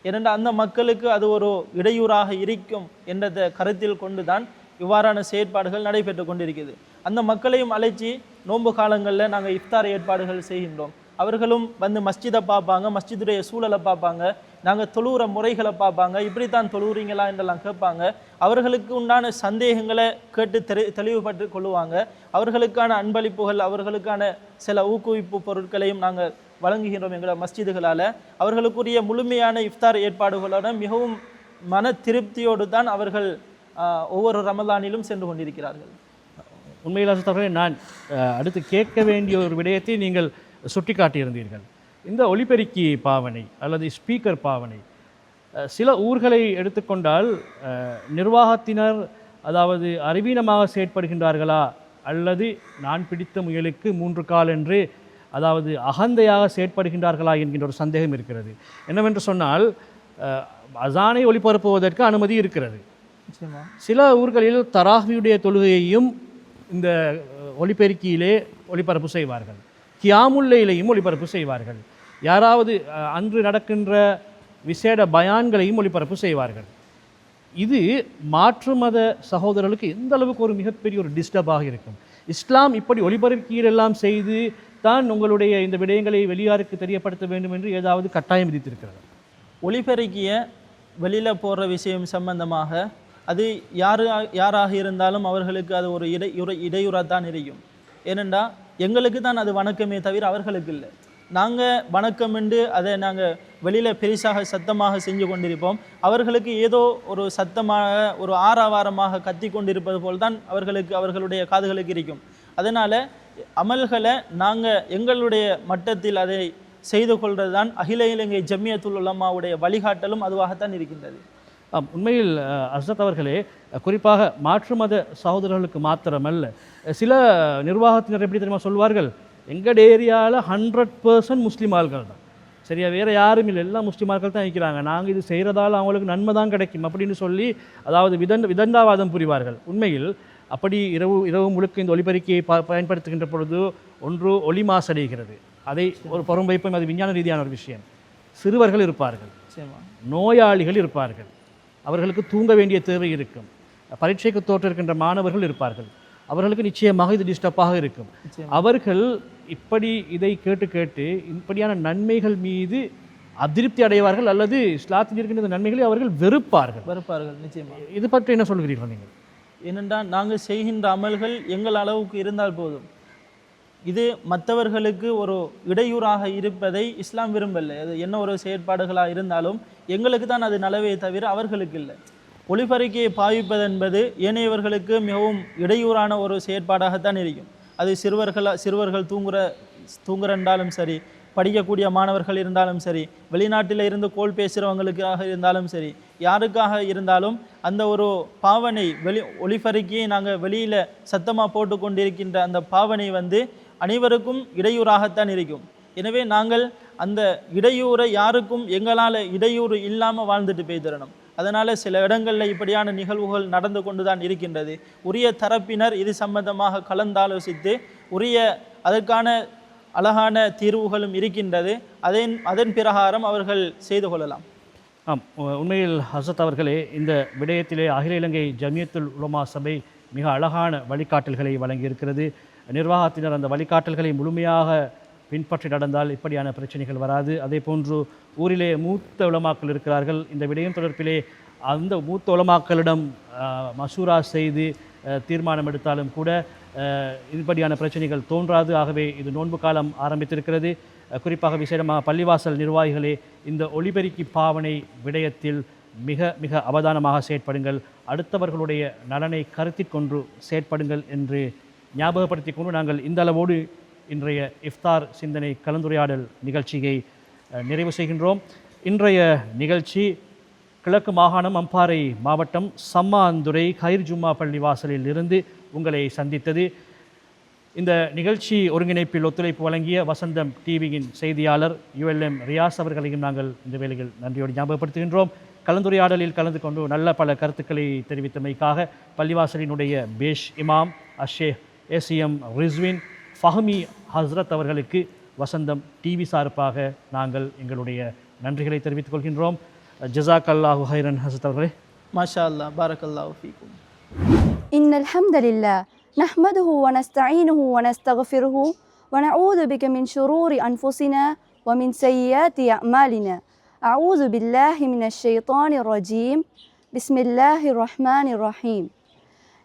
ஏனென்றால் அந்த மக்களுக்கு அது ஒரு இடையூறாக இருக்கும் என்றதை கருத்தில் கொண்டு தான் இவ்வாறான செயற்பாடுகள் நடைபெற்று கொண்டிருக்கிறது. அந்த மக்களையும் அழைச்சி நோன்பு காலங்களில் நாங்கள் இஃப்தார் ஏற்பாடுகள் செய்கின்றோம். அவர்களும் வந்து மஸ்ஜிதை பார்ப்பாங்க, மஸ்ஜிதுடைய சூழலை பார்ப்பாங்க, நாங்கள் தொழுகிற முறைகளை பார்ப்பாங்க, இப்படித்தான் தொழுகிறீங்களா என்றெல்லாம் கேட்பாங்க. அவர்களுக்கு உண்டான சந்தேகங்களை கேட்டு தெளிவுபட்டு கொள்ளுவாங்க. அவர்களுக்கான அன்பளிப்புகள், அவர்களுக்கான சில ஊக்குவிப்பு பொருட்களையும் நாங்கள் வழங்குகின்றோம் எங்களோட மஸ்ஜிதுகளால். அவர்களுக்குரிய முழுமையான இஃப்தார் ஏற்பாடுகளோட மிகவும் மன திருப்தியோடு தான் அவர்கள் ஒவ்வொரு ரமலானிலும் சென்று கொண்டிருக்கிறார்கள். உண்மையில் அசத்தவர்களே, நான் அடுத்து கேட்க வேண்டிய ஒரு விடயத்தை நீங்கள் சுட்டி காட்டியிருந்தீர்கள். இந்த ஒலிபெருக்கி பாவனை அல்லது ஸ்பீக்கர் பாவனை சில ஊர்களை எடுத்துக்கொண்டால் நிர்வாகத்தினர் அதாவது அறிவீனமாக செயற்படுகின்றார்களா அல்லது நான் பிடித்த முயலுக்கு 3 கால் என்று அதாவது அகந்தையாக செயற்படுகின்றார்களா என்கின்ற ஒரு சந்தேகம் இருக்கிறது. என்னவென்று சொன்னால் அசானை ஒளிபரப்புவதற்கு அனுமதி இருக்கிறது. சில ஊர்களில் தராவியுடைய தொழுகையையும் இந்த ஒலிபெருக்கியிலே ஒளிபரப்பு செய்வார்கள், கியாமுல்லையிலையும் ஒளிபரப்பு செய்வார்கள், யாராவது அன்று நடக்கின்ற விசேட பயான்களையும் ஒளிபரப்பு செய்வார்கள். இது மாற்று மத சகோதரர்களுக்கு எந்த அளவுக்கு ஒரு மிகப்பெரிய ஒரு டிஸ்டர்பாக இருக்கும். இஸ்லாம் இப்படி ஒளிபரப்பியெல்லாம் செய்து தான் உங்களுடைய இந்த விடயங்களை வெளியாருக்கு தெரியப்படுத்த வேண்டும் என்று ஏதாவது கட்டாயம் விதித்திருக்கிறது? ஒளிபெருக்கிய வெளியில் போடுற விஷயம் சம்பந்தமாக அது யாராக இருந்தாலும் அவர்களுக்கு அது ஒரு இடையூறாக தான் இருக்கும். ஏனென்றால் எங்களுக்கு தான் அது வணக்கமே தவிர அவர்களுக்கு இல்லை. நாங்கள் வணக்கம் என்று அதை நாங்கள் வெளியில் பெரிசாக சத்தமாக செஞ்சு கொண்டிருப்போம். அவர்களுக்கு ஏதோ ஒரு சத்தமாக ஒரு ஆரவாரமாக கத்தி கொண்டிருப்பது போல் தான் அவர்களுடைய காதுகளுக்கு இருக்கும். அதனால் அமல்களை நாங்கள் எங்களுடைய மட்டத்தில் அதை செய்து கொள்வது தான் அகில இலங்கை ஜம்மியத்துல் உலமாவுடைய வழிகாட்டலும் அதுவாகத்தான் இருக்கின்றது. உண்மையில் அஸ்ரத் அவர்களே, குறிப்பாக மாற்று மத சகோதரர்களுக்கு மாத்திரமல்ல, சில நிர்வாகத்தினர் எப்படி தெரியுமா சொல்வார்கள், எங்கள் ஏரியாவில் 100% முஸ்லீம் ஆள்கள் தான், சரியா, வேறு யாரும் இல்லை, எல்லாம் முஸ்லீம் ஆள்கள் தான் இருக்கிறாங்க, நாங்கள் இது செய்கிறதால அவங்களுக்கு நன்மை தான் கிடைக்கும் அப்படின்னு சொல்லி அதாவது விதண்டாவாதம் புரிவார்கள். உண்மையில் அப்படி இரவு முழுக்க இந்த ஒலிபெருக்கியை பயன்படுத்துகின்ற பொழுது ஒன்று ஒலி மாசடைகிறது, அதை ஒரு புறம் வைப்போம், அது விஞ்ஞான ரீதியான ஒரு விஷயம். சிறுவர்கள் இருப்பார்கள், நோயாளிகள் இருப்பார்கள், அவர்களுக்கு தூங்க வேண்டிய தேவை இருக்கும், பரீட்சைக்கு தோற்றிருக்கின்ற மாணவர்கள் இருப்பார்கள், அவர்களுக்கு நிச்சயமாக இது டிஸ்டர்பாக இருக்கும். அவர்கள் இப்படி இதை கேட்டு இப்படியான நன்மைகள் மீது அதிருப்தி அடைவார்கள் அல்லது இஸ்லாத்தில் இருக்கின்ற நன்மைகளை அவர்கள் வெறுப்பார்கள். நிச்சயமாக. இது பற்றி என்ன சொல்கிறீர்கள் நீங்கள்? ஏனென்றால் நாங்கள் செய்கின்ற அமல்கள் எங்கள் அளவுக்கு இருந்தால் போதும். இது மற்றவர்களுக்கு ஒரு இடையூறாக இருப்பதை இஸ்லாம் விரும்பலை. அது என்ன ஒரு செயற்பாடுகளாக இருந்தாலும் எங்களுக்கு தான் அது நலவே தவிர அவர்களுக்கு இல்லை. ஒளிபெருக்கியை பாவிப்பது என்பது ஏனையவர்களுக்கு மிகவும் இடையூறான ஒரு செயற்பாடாகத்தான் இருக்கும். அது சிறுவர்கள் தூங்குறண்டாலும் சரி, படிக்கக்கூடிய மாணவர்கள் இருந்தாலும் சரி, வெளிநாட்டில் இருந்து கோல் பேசுகிறவங்களுக்காக இருந்தாலும் சரி, யாருக்காக இருந்தாலும் அந்த ஒரு பாவனை ஒளிபெருக்கியை நாங்கள் வெளியில் சத்தமாக போட்டு கொண்டிருக்கின்ற அந்த பாவனை அனைவருக்கும் இடையூறாகத்தான் இருக்கும். எனவே நாங்கள் அந்த இடையூறை யாருக்கும் எங்களால் இடையூறு இல்லாமல் வாழ்ந்துட்டு போய் தரணும். அதனால் சில இடங்களில் இப்படியான நிகழ்வுகள் நடந்து கொண்டு தான் இருக்கின்றது. உரிய தரப்பினர் இது சம்பந்தமாக கலந்தாலோசித்து அதற்கான அழகான தீர்வுகளும் இருக்கின்றது. அதன் பிரகாரம் அவர்கள் செய்து கொள்ளலாம். உண்மையில் ஹசரத் அவர்களே, இந்த விடயத்திலே அகில இலங்கை ஜமியத்துல் உலமா சபை மிக அழகான வழிகாட்டல்களை வழங்கியிருக்கிறது. நிர்வாகத்தினர் அந்த வழிகாட்டல்களை முழுமையாக பின்பற்றி நடந்தால் இப்படியான பிரச்சனைகள் வராது. அதே போன்று ஊரிலே மூத்த உலமாக்கள் இருக்கிறார்கள். இந்த விடயம் தொடர்பிலே அந்த மூத்த உலமாக்களிடம் மசூரா செய்து தீர்மானம் எடுத்தாலும் கூட இப்படியான பிரச்சனைகள் தோன்றாது. ஆகவே இது நோன்பு காலம் ஆரம்பித்திருக்கிறது. குறிப்பாக விசேடமாக பள்ளிவாசல் நிர்வாகிகளே, இந்த ஒலிபெருக்கி பாவனை விடயத்தில் மிக மிக அவதானமாக செயற்படுங்கள், அடுத்தவர்களுடைய நலனை கருத்தில் கொண்டு செயற்படுங்கள் என்று ஞாபகப்படுத்தி கொண்டு நாங்கள் இந்த அளவோடு இன்றைய இஃப்தார் சிந்தனை கலந்துரையாடல் நிகழ்ச்சியை நிறைவு செய்கின்றோம். இன்றைய நிகழ்ச்சி கிழக்கு மாகாணம் அம்பாறை மாவட்டம் சம்மாந்துறை கயிர் ஜும்மா பள்ளி வாசலில் இருந்து உங்களை சந்தித்தது. இந்த நிகழ்ச்சி ஒருங்கிணைப்பில் ஒத்துழைப்பு வழங்கிய வசந்தம் டிவியின் செய்தியாளர் ULM ரியாஸ் அவர்களையும் நாங்கள் இந்த வேளையில் நன்றியோடு ஞாபகப்படுத்துகின்றோம். கலந்துரையாடலில் கலந்து கொண்டு நல்ல பல கருத்துக்களை தெரிவித்தமைக்காக பள்ளிவாசலினுடைய பேஷ் இமாம் அஷேக் ACM ரிஸ்வின் ஃபஹமி ஹஸ்ரத் அவர்களுக்கு வசந்தம் டிவி சார்பாக நாங்கள் எங்களுடைய நன்றிகளை தெரிவித்துக் கொள்கின்றோம். ஜஸாக் அல்லாஹு ஹைரன் ஹஸ்ரத் அவர்களே. மாஷா அல்லாஹ், பாரக்கல்லாஹு ஃபீக்கும். இன்னல் ஹம்தலில்லாஹ் நஹ்மதுஹு வ நஸ்தஈனுஹு வ நஸ்தக்ஃபிருஹு வ நஊது பிக மின் ஷுரூரி அன்ஃபுஸினா வ மின் ஸய்யிஆத்தி அஅமாலினா. அஊது பில்லாஹி மினஷ் ஷைத்தானிர் ரஜீம். பிஸ்மில்லாஹிர் ரஹ்மானிர் ரஹீம்.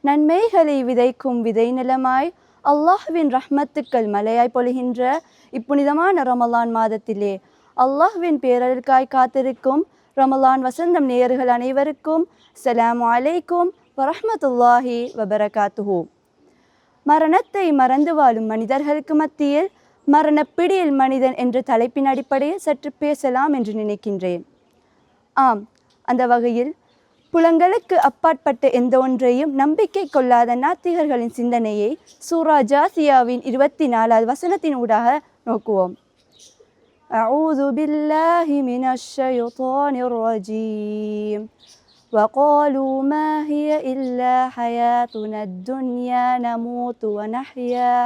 நன்மைகளை விதைக்கும் விதை நிலமாய் அல்லாஹ்வின் ரஹ்மத்துக்கள் மலையாய் பொழிகின்ற இப்புனிதமான ரமலான் மாதத்திலே அல்லாஹ்வின் பேரருக்காய் காத்திருக்கும் ரமலான் வசந்தம் நேயர்கள் அனைவருக்கும் அஸ்ஸலாமு அலைக்கும் வரஹ்மத்துல்லாஹி வபரகாத்துஹு. மரணத்தை மறந்து வாழும் மனிதர்களுக்கு மத்தியில் மரணப்பிடியில் மனிதன் என்ற தலைப்பின் அடிப்படையில் சற்று பேசலாம் என்று நினைக்கின்றேன். ஆம், அந்த வகையில் புலங்களுக்கு அப்பாற்பட்ட எந்த ஒன்றையும் நம்பிக்கை கொள்ளாத நாத்திகர்களின் சிந்தனையை சூரா ஜாசியாவின் 24வது வசனத்தின் ஊடாக நோக்குவோம். அஊது பில்லாஹி மினஷ் ஷைத்தானிர் ரஜீம். وقالوا ما هي إلا حياتنا الدنيا نموت ونحيا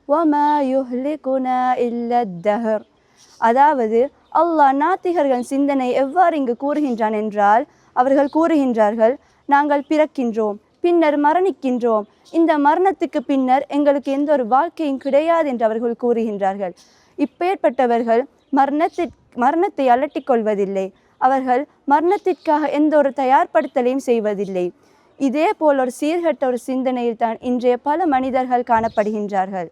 وما يهلكنا إلا الدهر. அதாவது அல்லாஹ் நாத்திகர்கள் சிந்தனை எவ்வாறு இங்கு கூறுகின்றான் என்றால், அவர்கள் கூறுகின்றார்கள், நாங்கள் பிறக்கின்றோம், பின்னர் மரணிக்கின்றோம், இந்த மரணத்துக்கு பின்னர் எங்களுக்கு எந்த ஒரு வாழ்க்கையும் கிடையாது என்று அவர்கள் கூறுகின்றார்கள். இப்பேற்பட்டவர்கள் மரணத்தை அலட்டிக் கொள்வதில்லை. அவர்கள் மரணத்திற்காக எந்த ஒரு தயார்படுத்தலையும் செய்வதில்லை. இதே போல் ஒரு சீர்கட்ட ஒரு சிந்தனையில் தான் இன்றைய பல மனிதர்கள் காணப்படுகின்றார்கள்.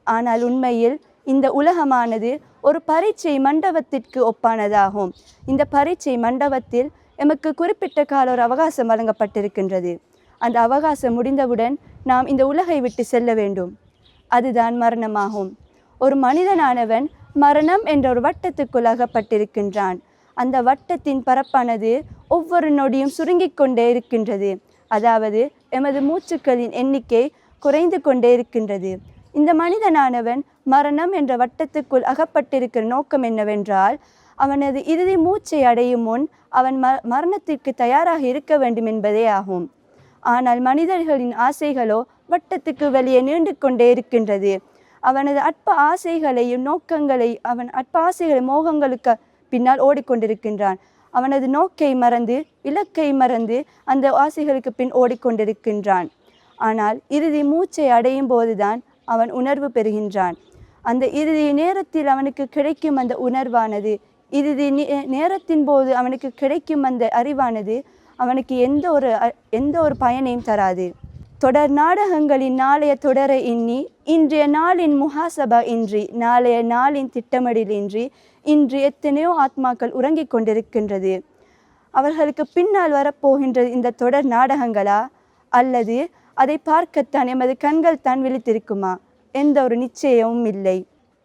ஆனால் உண்மையில் இந்த உலகமானது ஒரு பரீட்சை மண்டபத்திற்கு ஒப்பானதாகும். இந்த பரீட்சை மண்டபத்தில் எமக்கு குறிப்பிட்ட கால ஒரு அவகாசம் வழங்கப்பட்டிருக்கின்றது. அந்த அவகாசம் முடிந்தவுடன் நாம் இந்த உலகை விட்டு செல்ல வேண்டும். அதுதான் மரணமாகும். ஒரு மனிதனானவன் மரணம் என்ற ஒரு வட்டத்துக்குள் அகப்பட்டிருக்கின்றான். அந்த வட்டத்தின் பரப்பானது ஒவ்வொரு நொடியும் சுருங்கிக் கொண்டே இருக்கின்றது. அதாவது எமது மூச்சுக்களின் எண்ணிக்கை குறைந்து கொண்டே இருக்கின்றது. இந்த மனிதனானவன் மரணம் என்ற வட்டத்துக்குள் அகப்பட்டிருக்கிற நோக்கம் என்னவென்றால், அவனது இறுதி மூச்சை அடையும் முன் அவன் மரணத்திற்கு தயாராக இருக்க வேண்டும் என்பதே ஆகும். ஆனால் மனிதர்களின் ஆசைகளோ வட்டத்துக்கு வெளியே நீண்டு கொண்டே இருக்கின்றது. அவனது அற்ப ஆசைகளையும் அவன் அற்ப ஆசைகளை மோகங்களுக்கு பின்னால் ஓடிக்கொண்டிருக்கின்றான். அவனது நோக்கை மறந்து இலக்கை மறந்து அந்த ஆசைகளுக்கு பின் ஓடிக்கொண்டிருக்கின்றான். ஆனால் இறுதி மூச்சை அடையும் போதுதான் அவன் உணர்வு பெறுகின்றான். அந்த இறுதி நேரத்தில் அவனுக்கு கிடைக்கும் அந்த உணர்வானது, இறுதி நேரத்தின் போது அவனுக்கு கிடைக்கும் அந்த அறிவானது அவனுக்கு எந்த ஒரு பயனையும் தராது. தொடர் நாடகங்களின் நாளைய தொடரை எண்ணி, இன்றைய நாளின் முஹாசபா இன்றி, நாளைய நாளின் திட்டமிடல் இன்றி இன்று எத்தனையோ ஆத்மாக்கள் உறங்கிக் கொண்டிருக்கின்றது. அவர்களுக்கு பின்னால் வரப்போகின்றது இந்த தொடர் நாடகங்களா, அல்லது அதை பார்க்கத்தான் எமது கண்கள் தான் விழித்திருக்குமா? எந்த ஒரு நிச்சயமும் இல்லை.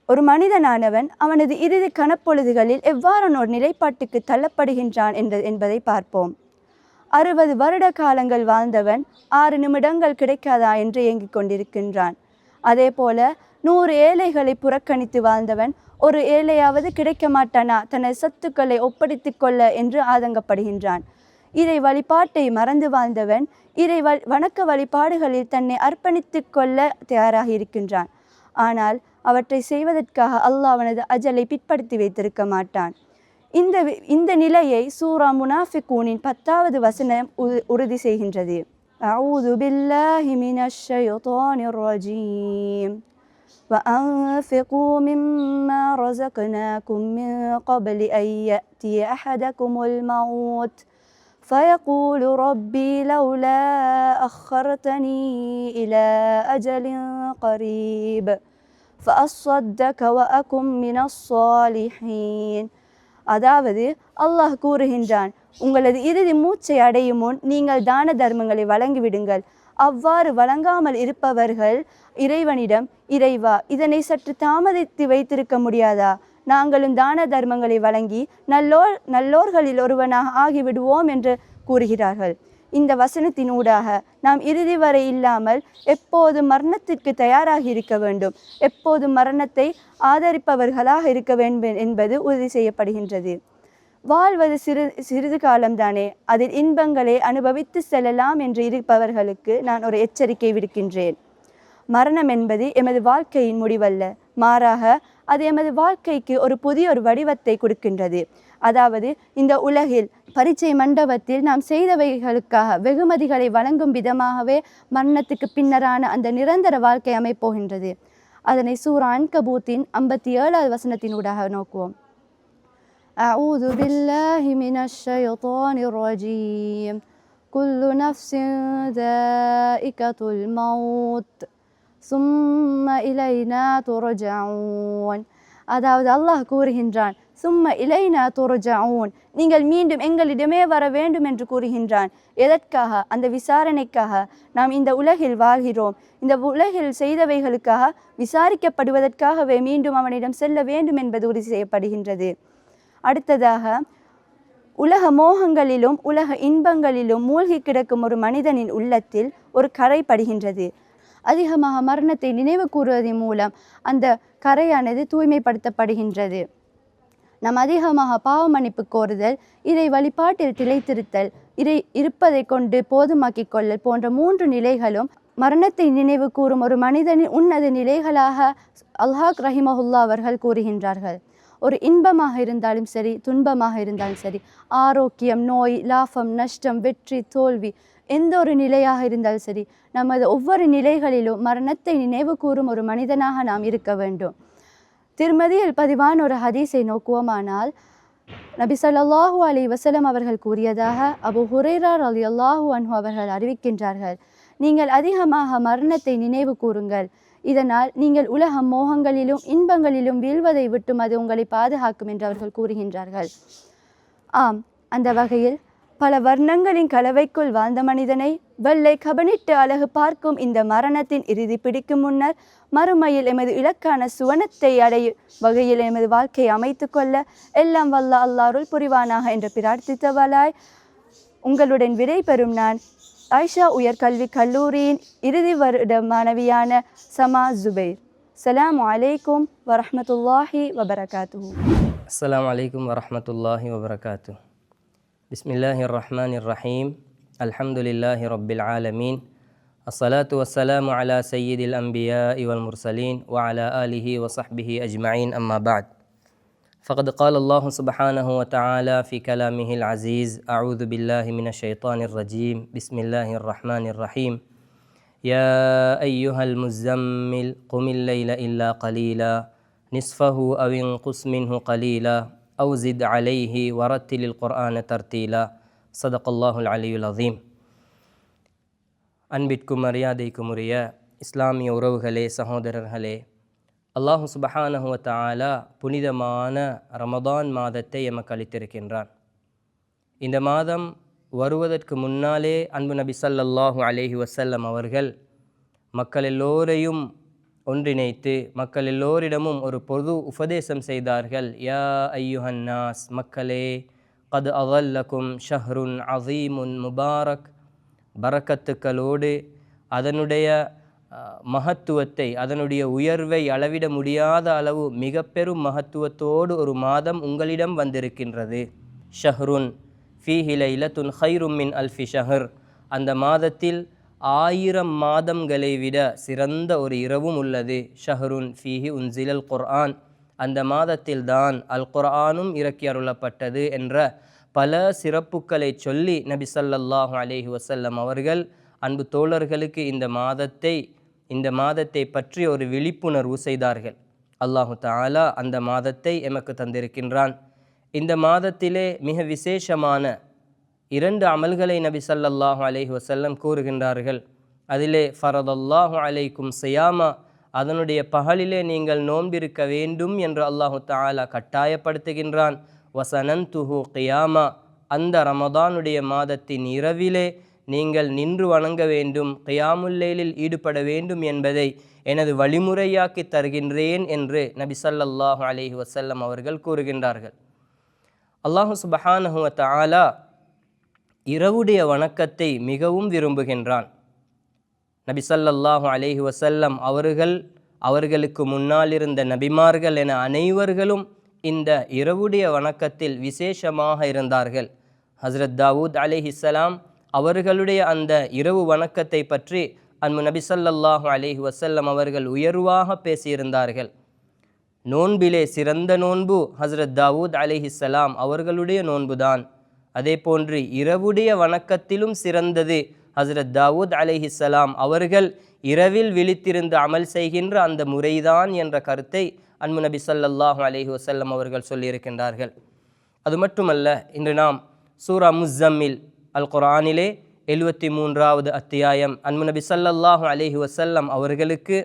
ஒரு மனிதனானவன் அவனது இறுதி கணப்பொழுதுகளில் எவ்வாறான ஒரு நிலைப்பாட்டுக்கு தள்ளப்படுகின்றான் என்பதை பார்ப்போம். 60 வருட காலங்கள் வாழ்ந்தவன் 6 நிமிடங்கள் கிடைக்காதா என்று ஏங்கிக் கொண்டிருக்கின்றான். அதே போல 100 ஏழைகளை புறக்கணித்து வாழ்ந்தவன் ஒரு ஏழையாவது கிடைக்க மாட்டானா தனது சொத்துக்களை ஒப்படைத்து கொள்ள என்று ஆதங்கப்படுகின்றான். இறை வழிபாட்டை மறந்து வாழ்ந்தவன் வணக்க வழிபாடுகளில் தன்னை அர்ப்பணித்து கொள்ள தயாராக இருக்கின்றான். ஆனால் அவற்றை செய்வதற்காக அல்லாஹ் அவனது அஜலை பிற்படுத்தி வைத்திருக்க மாட்டான். இந்த நிலையை சூரா முனாஃபிகூனின் 10வது வசனம் உறுதி செய்கின்றது. அஊது பில்லாஹி மினஷ் ஷைத்தானிர் ரஜீம். وأنفقوا مما رزقناكم من قبل أن يأتي أحدكم الموت فيقول ربي لولا أخرتني إلى أجل قريب فأصدق وأكن من الصالحين. அதாவது அல்லாஹ் கூறுகின்றான், உங்களது இறுதி மூச்சை அடையும் முன் நீங்கள் தான தர்மங்களை வழங்கிவிடுங்கள். அவ்வாறு வழங்காமல் இருப்பவர்கள் இறைவனிடம், இறைவா இதனை சற்று தாமதித்து வைத்திருக்க முடியாதா, நாங்களும் தான தர்மங்களை வழங்கி நல்லோர்களில் ஒருவனாக ஆகிவிடுவோம் என்று கூறுகிறார்கள். இந்த வசனத்தினூடாக நாம் இறுதி வரை இல்லாமல் எப்போதும் மரணத்திற்கு தயாராகி இருக்க வேண்டும், எப்போதும் மரணத்தை ஆதரிப்பவர்களாக இருக்க வேண்டும் என்பது உறுதி செய்யப்படுகின்றது. வாழ்வது சிறிது காலம்தானே, அதில் இன்பங்களை அனுபவித்து செல்லலாம் என்று இருப்பவர்களுக்கு நான் ஒரு எச்சரிக்கை விடுக்கின்றேன். மரணம் என்பது எமது வாழ்க்கையின் முடிவல்ல, மாறாக அது எமது வாழ்க்கைக்கு ஒரு புதிய வடிவத்தை கொடுக்கின்றது. அதாவது இந்த உலகில் பரீட்சை மண்டபத்தில் நாம் செய்தவைகளுக்காக வெகுமதிகளை வழங்கும் விதமாகவே மரணத்துக்கு பின்னரான அந்த நிரந்தர வாழ்க்கை அமைப்போகின்றது. அதனை சூரா அன்கபூத்தின் 57வது வசனத்தினூடாக நோக்குவோம். அஊது பில்லாஹி மினஷ் ஷைத்தானிர் ரஜீம். குல்லு நஃப்ஸின் ذائقத்துல் மௌத் சும்ம இலைனா துர்ஜஊன். அதாவது அல்லாஹ் கூறுகின்றான், சும்ம இலைனா துர்ஜஊன், நீங்கள் மீண்டும் எங்களிடமே வர வேண்டும் என்று கூறுகின்றான். எதற்காக? அந்த விசாரணைக்காக. நாம் இந்த உலகில் வாழ்கிறோம், இந்த உலகில் செய்தவைகளுக்காக விசாரிக்கப்படுவதற்காகவே மீண்டும் அவனிடம் செல்ல வேண்டும் என்பது உறுதி செய்யப்படுகின்றது. அடுத்ததாக, உலக மோகங்களிலும் உலக இன்பங்களிலும் மூழ்கி கிடக்கும் ஒரு மனிதனின் உள்ளத்தில் ஒரு கரை படுகின்றது. அதிகமாக மரணத்தை நினைவு கூறுவதன் மூலம் அந்த கரையானது தூய்மைப்படுத்தப்படுகின்றது. நாம் அதிகமாக பாவ மன்னிப்பு கோருதல், இறை வழிபாட்டில் திளைத்திருத்தல், இறை இருப்பதை கொண்டு போதுமாக்கிக் கொள்ளல் போன்ற 3 நிலைகளும் மரணத்தை நினைவு கூறும் ஒரு மனிதனின் உன்னத நிலைகளாக அல்ஹாக் ரஹிமஹுல்லா அவர்கள் கூறுகின்றார்கள். ஒரு இன்பமாக இருந்தாலும் சரி, துன்பமாக இருந்தாலும் சரி, ஆரோக்கியம், நோய், லாபம், நஷ்டம், வெற்றி, தோல்வி, எந்த ஒரு நிலையாக இருந்தாலும் சரி, நமது ஒவ்வொரு நிலைகளிலும் மரணத்தை நினைவு கூறும் ஒரு மனிதனாக நாம் இருக்க வேண்டும். திருமதியில் பதிவான ஒரு ஹதீஸை நோக்குவோமானால், நபி ஸல்லல்லாஹு அலைஹி வஸல்லம் அவர்கள் கூறியதாக அபூ ஹுரைரா ரலியல்லாஹு அன்ஹு அவர்கள் அறிவிக்கின்றார்கள், நீங்கள் அதிகமாக மரணத்தை நினைவு கூறுங்கள், இதனால் நீங்கள் உலக மோகங்களிலும் இன்பங்களிலும் வீழ்வதை விட்டும் அது உங்களை பாதுகாக்கும் என்று அவர்கள் கூறுகின்றார்கள். ஆம், அந்த வகையில் பல வர்ணங்களின் கலவைக்குள் வாழ்ந்த மனிதனை வெள்ளை கபனிட்டு அழகு பார்க்கும் இந்த மரணத்தின் இறுதி பிடிக்கும் முன்னர் மறுமையில் எமது இலக்கான சுவனத்தை அடையும் வகையில் எமது வாழ்க்கையை அமைத்து கொள்ள எல்லாம் வல்ல அல்லாஹ் அருள் புரிவானாக என்று பிரார்த்தித்தவளாய் உங்களுடன் விடை பெறும் நான் ஆயிஷா உயர்கல்வி கல்லூரியின் இறுதி வருட மாணவியான சமா ஜுபைர். அஸ்ஸலாமு அலைக்கும் வரஹ்மத்துல்லாஹி வபரகாத்துஹு. அஸ்ஸலாமு அலைக்கும் வரஹ்மத்துல்லாஹி வபரகாத்துஹு. பிஸ்மில்லாஹிர் ரஹ்மானிர் ரஹீம். அல்ஹம்துலில்லாஹி ரப்பில் ஆலமீன். அஸ்ஸலாத்து வஸ்ஸலாமு அலா சய்யிதில் அன்பியாஇ வல் முர்சலீன் வ அலா ஆலிஹி வ ஸஹ்பிஹி அஜ்மஈன். அம்மா பஅத். فقد قال الله سبحانه وتعالى في كلامه العزيز: أعوذ بالله من الشيطان الرجيم. بسم الله الرحمن الرحيم. يا أيها المزمل قم الليل إلا قليلا نصفه أو انقص منه قليلا أو زد عليه ورتل القرآن ترتيلا. صدق الله العلي العظيم. அன்பிற்கும் மரியாதைக்கும் உரிய இஸ்லாமிய உறவுகளே, சகோதரர்களே, அல்லாஹு சுபஹானஹு வ தஆலா புனிதமான ரமதான் மாதத்தை எமக்கு அளித்திருக்கின்றான். இந்த மாதம் வருவதற்கு முன்னாலே அன்பு நபி ஸல்லல்லாஹு அலைஹி வஸல்லம் அவர்கள் மக்கள் எல்லோரையும் ஒன்றிணைத்து மக்கள் எல்லோரிடமும் ஒரு பொது உபதேசம் செய்தார்கள். யா ஐயுஹன் நாஸ், மக்களே, கத் அகல்லக்கும் ஷஹ்ருன் அஸீமுன் முபாரக், பரக்கத்துக்களோடு அதனுடைய மகத்துவத்தை, அதனுடைய உயர்வை அளவிட முடியாத அளவு மிக பெரும் மகத்துவத்தோடு ஒரு மாதம் உங்களிடம் வந்திருக்கின்றது. ஷஹ்ருன் ஃபீஹி லைலத்துன் ഖൈറുம் மின் அல்ஃபி ஷஹர், அந்த மாதத்தில் 1000 மாதங்களை விட சிறந்த ஒரு இரவும் உள்ளது. ஷஹ்ருன் ஃபீஹி உன்சிலல் குர்ஆன், அந்த மாதத்தில் தான் அல் குர்ஆனும் இறக்கி அருளப்பட்டது என்ற பல சிறப்புக்களை சொல்லி நபி ஸல்லல்லாஹு அலைஹி வஸல்லம் அவர்கள் அன்பு தோழர்களுக்கு இந்த மாதத்தை பற்றி ஒரு விழிப்புணர்வு செய்தார்கள். அல்லாஹு தஆலா அந்த மாதத்தை எமக்கு தந்திருக்கின்றான். இந்த மாதத்திலே மிக விசேஷமான 2 அமல்களை நபி ஸல்லல்லாஹு அலைஹி வஸல்லம் கூறுகின்றார்கள். அதிலே ஃபரதல்லாஹு அலைக்கும் ஸியாமா, அதனுடைய பகலிலே நீங்கள் நோன்பிருக்க வேண்டும் என்று அல்லாஹு தஆலா கட்டாயப்படுத்துகின்றான். வசனன்துஹு கியாமா, அந்த ரமதானுடைய மாதத்தின் இரவிலே நீங்கள் நின்று வணங்க வேண்டும், கியாமுல் லைலில் ஈடுபட வேண்டும் என்பதை எனது வழிமுறையாக்கி தருகின்றேன் என்று நபி ஸல்லல்லாஹு அலைஹி வஸல்லம் அவர்கள் கூறுகின்றார்கள். அல்லாஹு சுப்ஹானஹு வ தஆலா இரவுடைய வணக்கத்தை மிகவும் விரும்புகின்றான். நபி ஸல்லல்லாஹு அலைஹி வஸல்லம் அவர்களுக்கு முன்னால் இருந்த நபிமார்கள் என அனைவர்களும் இந்த இரவுடைய வணக்கத்தில் விசேஷமாக இருந்தார்கள். ஹஸ்ரத் தாவூத் அலைஹிஸ்ஸலாம் அவர்களுடைய அந்த இரவு வணக்கத்தை பற்றி அன்பு நபி ஸல்லல்லாஹு அலைஹி வஸல்லம் அவர்கள் உயர்வாக பேசியிருந்தார்கள். நோன்பிலே சிறந்த நோன்பு ஹஸ்ரத் தாவூத் அலைஹிஸ்ஸலாம் அவர்களுடைய நோன்புதான். அதே போன்று இரவுடைய வணக்கத்திலும் சிறந்தது ஹஸ்ரத் தாவூத் அலைஹிஸ்ஸலாம் அவர்கள் இரவில் விழித்திருந்து அமல் செய்கின்ற அந்த முறைதான் என்ற கருத்தை அன்பு நபி ஸல்லல்லாஹு அலைஹி வஸல்லம் அவர்கள் சொல்லியிருக்கின்றார்கள். அது மட்டுமல்ல, இன்று நாம் சூரா முஸ்ஸம்மில் அல் குர்ஆனிலே 73வது அத்தியாயம் அன்பு நபி ஸல்லல்லாஹு அலைஹி வஸல்லம் அவர்களுக்கு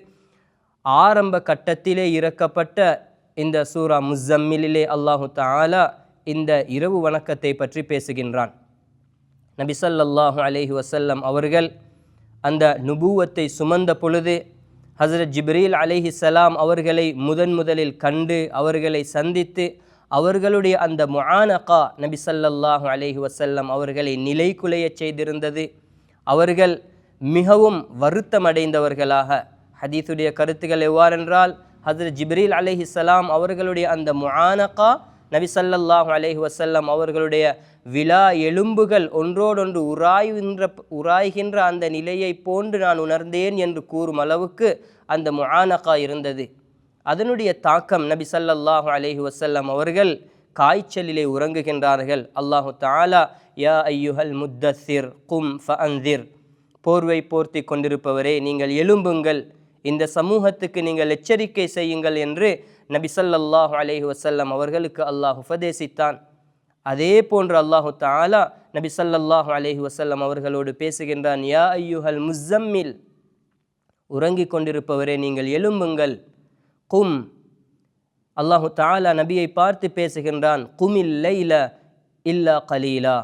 ஆரம்ப கட்டத்திலே இறக்கப்பட்ட இந்த சூரா முஸ்ஸம்மிலே அல்லாஹு தஆலா இந்த இரவு வணக்கத்தை பற்றி பேசுகின்றான். நபி ஸல்லல்லாஹு அலைஹி வஸல்லம் அவர்கள் அந்த நுபுவத்தை சுமந்த பொழுது ஹஸ்ரத் ஜிப்ரீல் அலைஹிஸ்ஸலாம் அவர்களை முதலில் கண்டு அவர்களை சந்தித்து அவர்களுடைய அந்த முஆனகா நபி ஸல்லல்லாஹு அலைஹி வஸல்லம் அவர்களை நிலைகுலையச் செய்திருந்தது. அவர்கள் மிகவும் வருத்தமடைந்தவர்களாக, ஹதீஸுடைய கருத்துக்கள் எவ்வாறென்றால், ஹஸ்ரத் ஜிப்ரீல் அலைஹிஸ்ஸலாம் அவர்களுடைய அந்த முஆனகா நபி ஸல்லல்லாஹு அலைஹி வஸல்லம் அவர்களுடைய விலா எலும்புகள் ஒன்றோடொன்று உராய்கின்ற அந்த நிலையை போன்று நான் உணர்ந்தேன் என்று கூறும் அளவுக்கு அந்த முஆனகா இருந்தது. அதனுடைய தாக்கம் நபி ஸல்லல்லாஹு அலைஹி வஸல்லம் அவர்கள் காய்ச்சலிலே உறங்குகின்றார்கள். அல்லாஹு தஆலா யா ஐயுஹல் முத்தஸ்ஸிர் கும் ஃபஅன்திர், போர்வை போர்த்தி கொண்டிருப்பவரே நீங்கள் எழும்புங்கள், இந்த சமூகத்துக்கு நீங்கள் எச்சரிக்கை செய்யுங்கள் என்று நபி ஸல்லல்லாஹு அலைஹி வஸல்லம் அவர்களுக்கு அல்லாஹ் உபதேசித்தான். அதே போன்று அல்லாஹு தஆலா நபி ஸல்லல்லாஹு அலைஹி வஸல்லம் அவர்களோடு பேசுகின்றான். யா ஐயுஹல் முஸம்மில், உறங்கிக் கொண்டிருப்பவரே நீங்கள் எழும்புங்கள். கும், அல்லாஹு தஆலா நபியை பார்த்து பேசுகின்றான். குமில் லைல இல்லா கலீலா,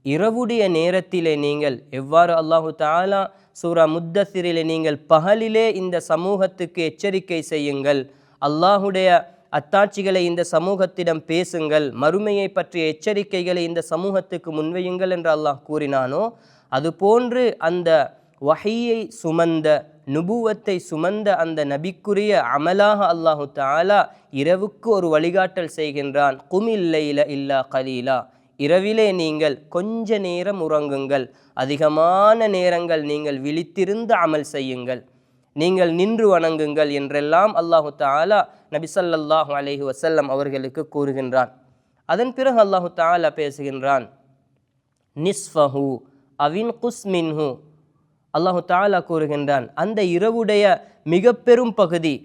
இரவுடைய நேரத்திலே நீங்கள் எவ்வாறு அல்லாஹு தஆலா சூரா முத்தஸ்ஸிரிலே நீங்கள் பகலிலே இந்த சமூகத்துக்கு எச்சரிக்கை செய்யுங்கள், அல்லாஹுடைய அத்தாட்சிகளை இந்த சமூகத்திடம் பேசுங்கள், மறுமையை பற்றிய எச்சரிக்கைகளை இந்த சமூகத்துக்கு முன்வையுங்கள் என்று அல்லாஹ் கூறினானோ, அதுபோன்று அந்த வஹீயை சுமந்த நுபுவத்தை சுமந்த அந்த நபிக்குரிய அமலாக அல்லாஹு தஆலா இரவுக்கு ஒரு வழிகாட்டல் செய்கின்றான். குமில் லைல இல்லா கலீலா, இரவிலே நீங்கள் கொஞ்ச நேரம் உறங்குங்கள், அதிகமான நேரங்கள் நீங்கள் விழித்திருந்து அமல் செய்யுங்கள், நீங்கள் நின்று வணங்குங்கள் என்றெல்லாம் அல்லாஹு தஆலா நபி ஸல்லல்லாஹு அலைஹி வஸல்லம் அவர்களுக்கு கூறுகின்றான். அதன் பிறகு அல்லாஹு தஆலா பேசுகின்றான். நிஸ்ஃபஹு அவின் குஸ்மின்ஹு, அல்லாஹு தஆலா கூறுகின்றான் அந்த இரவுடைய மிக பெரும் பகுதி,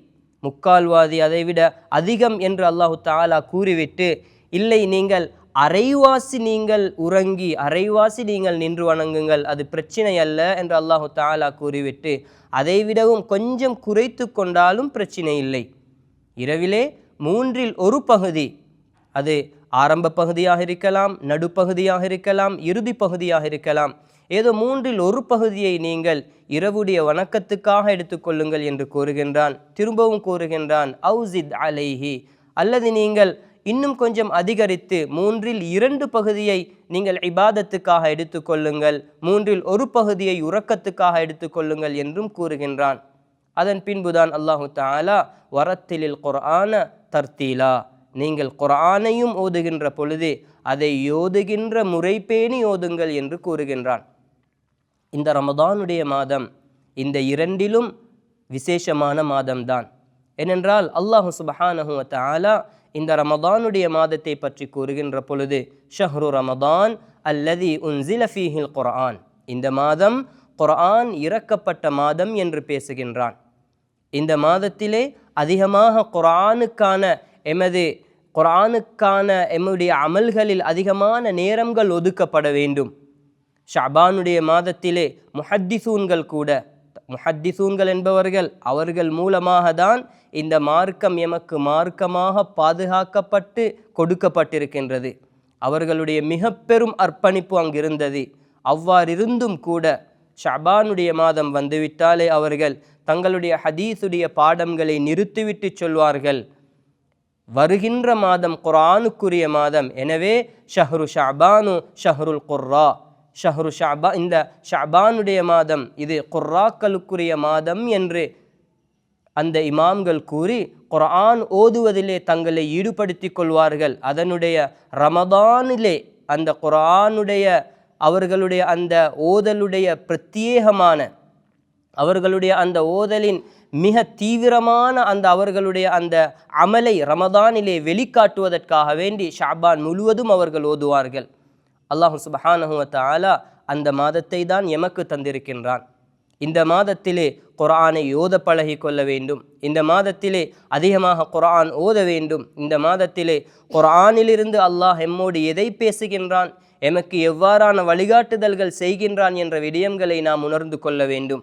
முக்கால்வாதி அதைவிட அதிகம் என்று அல்லாஹு தஆலா கூறிவிட்டு, இல்லை நீங்கள் அரைவாசி நீங்கள் உறங்கி அரைவாசி நீங்கள் நின்று வணங்குங்கள், அது பிரச்சனை அல்ல என்று அல்லாஹு தஆலா கூறிவிட்டு, அதைவிடவும் கொஞ்சம் குறைத்து கொண்டாலும் பிரச்சனை இல்லை. இரவிலே 1/3 பகுதி, அது ஆரம்ப பகுதியாக இருக்கலாம், நடுப்பகுதியாக இருக்கலாம், இறுதி பகுதியாக இருக்கலாம், ஏதோ 1/3 பகுதியை நீங்கள் இரவுடைய வணக்கத்துக்காக எடுத்துக்கொள்ளுங்கள் என்று கூறுகின்றான். திரும்பவும் கூறுகின்றான் அவுசித் அலைஹி, அல்லது நீங்கள் இன்னும் கொஞ்சம் அதிகரித்து 2/3 பகுதியை நீங்கள் இபாதத்துக்காக எடுத்துக்கொள்ளுங்கள், 1/3 பகுதியை உறக்கத்துக்காக எடுத்துக்கொள்ளுங்கள் என்றும் கூறுகின்றான். அதன் பின்புதான் அல்லாஹு தஆலா வரத்திலில் குர்ஆன தர்த்தீலா, நீங்கள் குர்ஆனையும் ஓதுகின்ற பொழுது அதை ஓதுகின்ற முறை பேணி ஓதுங்கள் என்று கூறுகின்றான். இந்த ரமதானுடைய மாதம் இந்த இரண்டிலும் விசேஷமான மாதம்தான். ஏனென்றால் அல்லாஹு சுப்ஹானஹு வ தஆலா இந்த ரமதானுடைய மாதத்தை பற்றி கூறுகின்ற பொழுது ஷஹ்ரு ரமதான் அல்லதி உன்சில ஃபீஹில் குர்ஆன், இந்த மாதம் குர்ஆன் இறக்கப்பட்ட மாதம் என்று பேசுகின்றான். இந்த மாதத்திலே அதிகமாக குர்ஆனுக்கான எம்முடைய அமல்களில் அதிகமான நேரங்கள் ஒதுக்கப்பட வேண்டும். ஷஅபானுடைய மாதத்திலே முஹத்திஸூன்கள் என்பவர்கள், அவர்கள் மூலமாக தான் இந்த மார்க்கம் எமக்கு மார்க்கமாக பாதுகாக்கப்பட்டு கொடுக்கப்பட்டிருக்கின்றது. அவர்களுடைய மிக பெரும் அர்ப்பணிப்பு அங்கிருந்தது. அவ்வாறிருந்தும் கூட ஷஅபானுடைய மாதம் வந்துவிட்டாலே அவர்கள் தங்களுடைய ஹதீஸுடைய பாடங்களை நிறுத்திவிட்டு சொல்வார்கள், வருகின்ற மாதம் குர்ஆனுக்குரிய மாதம், எனவே ஷஹ்ரு ஷஅபானு ஷஹ்ருல் குர்ரா, ஷஹ்ரு ஷஅபா, இந்த ஷஅபானுடைய மாதம் இது குர்ராக்களுக்குரிய மாதம் என்று அந்த இமாம்கள் கூறி குர்ஆன் ஓதுவதிலே தங்களை ஈடுபடுத்திக் கொள்வார்கள். அதனுடைய ரமதானிலே அந்த குர்ஆனுடைய அவர்களுடைய அந்த ஓதலுடைய பிரத்யேகமான, அவர்களுடைய அந்த ஓதலின் மிக தீவிரமான அந்த அவர்களுடைய அந்த அமலை ரமதானிலே வெளிக்காட்டுவதற்காக வேண்டி ஷஅபான் முழுவதும் அவர்கள் ஓதுவார்கள். அல்லாஹ் சுப்ஹானஹு வ தஆலா அந்த மாதத்தை தான் எமக்கு தந்திருக்கின்றான். இந்த மாதத்திலே குர்ஆனை ஓத பழகி கொள்ள வேண்டும். இந்த மாதத்திலே அதிகமாக குர்ஆன் ஓத வேண்டும். இந்த மாதத்திலே குர்ஆனிலிருந்து அல்லாஹ் எம்மோடு எதை பேசுகின்றான், எமக்கு எவ்வாறான வழிகாட்டுதல்கள் செய்கின்றான் என்ற விடயங்களை நாம் உணர்ந்து கொள்ள வேண்டும்.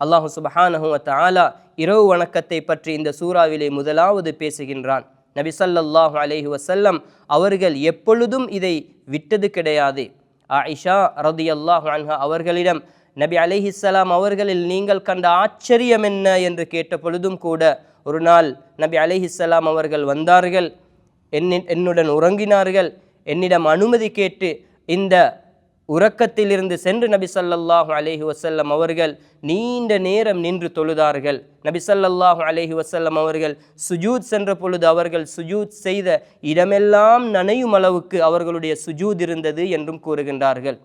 அல்லாஹ் சுப்ஹானஹு வ தஆலா இரவு வணக்கத்தை பற்றி இந்த சூறாவிலே முதலாவது பேசுகின்றான். நபி ஸல்லல்லாஹு அலைஹி வஸல்லம் அவர்கள் எப்பொழுதும் இதை விட்டது கிடையாது. ஆயிஷா ரதியல்லாஹு அன்ஹா அவர்களிடம் நபி அலைஹிஸ்ஸலாம் அவர்களில் நீங்கள் கண்ட ஆச்சரியம் என்ன என்று கேட்ட பொழுதும் கூட ஒரு நாள் நபி அலைஹிஸ்ஸலாம் அவர்கள் வந்தார்கள், என்னுடன் உறங்கினார்கள். என்னிடம் அனுமதி கேட்டு இந்த உறக்கத்திலிருந்து சென்று நபி ஸல்லல்லாஹு அலைஹி வஸல்லம் அவர்கள் நீண்ட நேரம் நின்று தொழுதார்கள். நபி ஸல்லல்லாஹு அலைஹி வஸல்லம் அவர்கள் சுஜூத் சென்ற பொழுது அவர்கள் சுஜூத் செய்த இடமெல்லாம் நனையும் அளவுக்கு அவர்களுடைய சுஜூத் இருந்தது என்றும் கூறுகின்றார்கள்.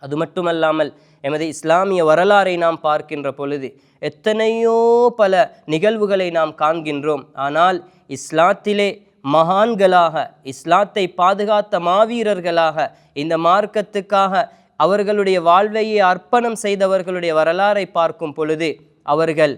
அது மட்டுமல்லாமல் எமது இஸ்லாமிய வரலாறை நாம் பார்க்கின்ற பொழுது எத்தனையோ பல நிகழ்வுகளை நாம் காண்கின்றோம். ஆனால் இஸ்லாத்திலே மகான்களாக, இஸ்லாத்தை பாதுகாத்த மாவீரர்களாக, இந்த மார்க்கத்துக்காக அவர்களுடைய வாழ்வையை அர்ப்பணம் செய்தவர்களுடைய வரலாறை பார்க்கும் பொழுது அவர்கள்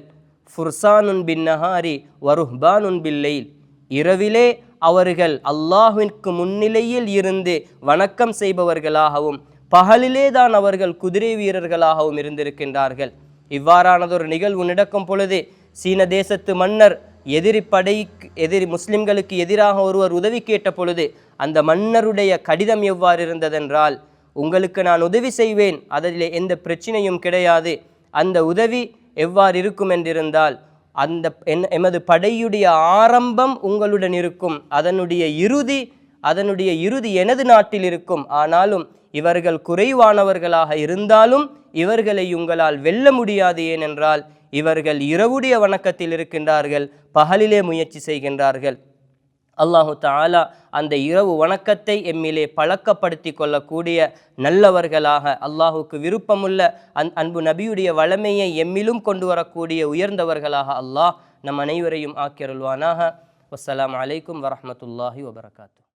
ஃபுர்சானுன் பின் நஹாரி வருஹ்பானுன் பில்லைல், இரவிலே அவர்கள் அல்லாஹ்விற்கு முன்னிலையில் இருந்து வணக்கம் செய்பவர்களாகவும் பகலிலே தான் அவர்கள் குதிரை வீரர்களாகவும் இருந்திருக்கின்றார்கள். இவ்வாறானதொரு நிகழ்வு நடக்கும் பொழுது சீன தேசத்து மன்னர் எதிரி முஸ்லிம்களுக்கு எதிராக ஒருவர் உதவி கேட்ட பொழுது அந்த மன்னருடைய கடிதம் எவ்வாறு இருந்ததென்றால், உங்களுக்கு நான் உதவி செய்வேன், அதில் எந்த பிரச்சனையும் கிடையாது. அந்த உதவி எவ்வாறு இருக்கும் என்றிருந்தால், எமது படையுடைய ஆரம்பம் உங்களுடன் இருக்கும், அதனுடைய இறுதி எனது நாட்டில் இருக்கும். ஆனாலும் இவர்கள் குறைவானவர்களாக இருந்தாலும் இவர்களை உங்களால் வெல்ல முடியாது. ஏனென்றால் இவர்கள் இரவுடைய வணக்கத்தில் இருக்கின்றார்கள், பகலிலே முயற்சி செய்கின்றார்கள். அல்லாஹு தஆலா அந்த இரவு வணக்கத்தை எம்மிலே பழக்கப்படுத்தி கொள்ளக்கூடிய நல்லவர்களாக, அல்லாஹுக்கு விருப்பமுள்ள அன்பு நபியுடைய வளமையை எம்மிலும் கொண்டு வரக்கூடிய உயர்ந்தவர்களாக அல்லாஹ் நம் அனைவரையும் ஆக்கியருள்வானாக. வஸ்ஸலாமு அலைக்கும் வரஹ்மத்துல்லாஹி வபரகாத்து.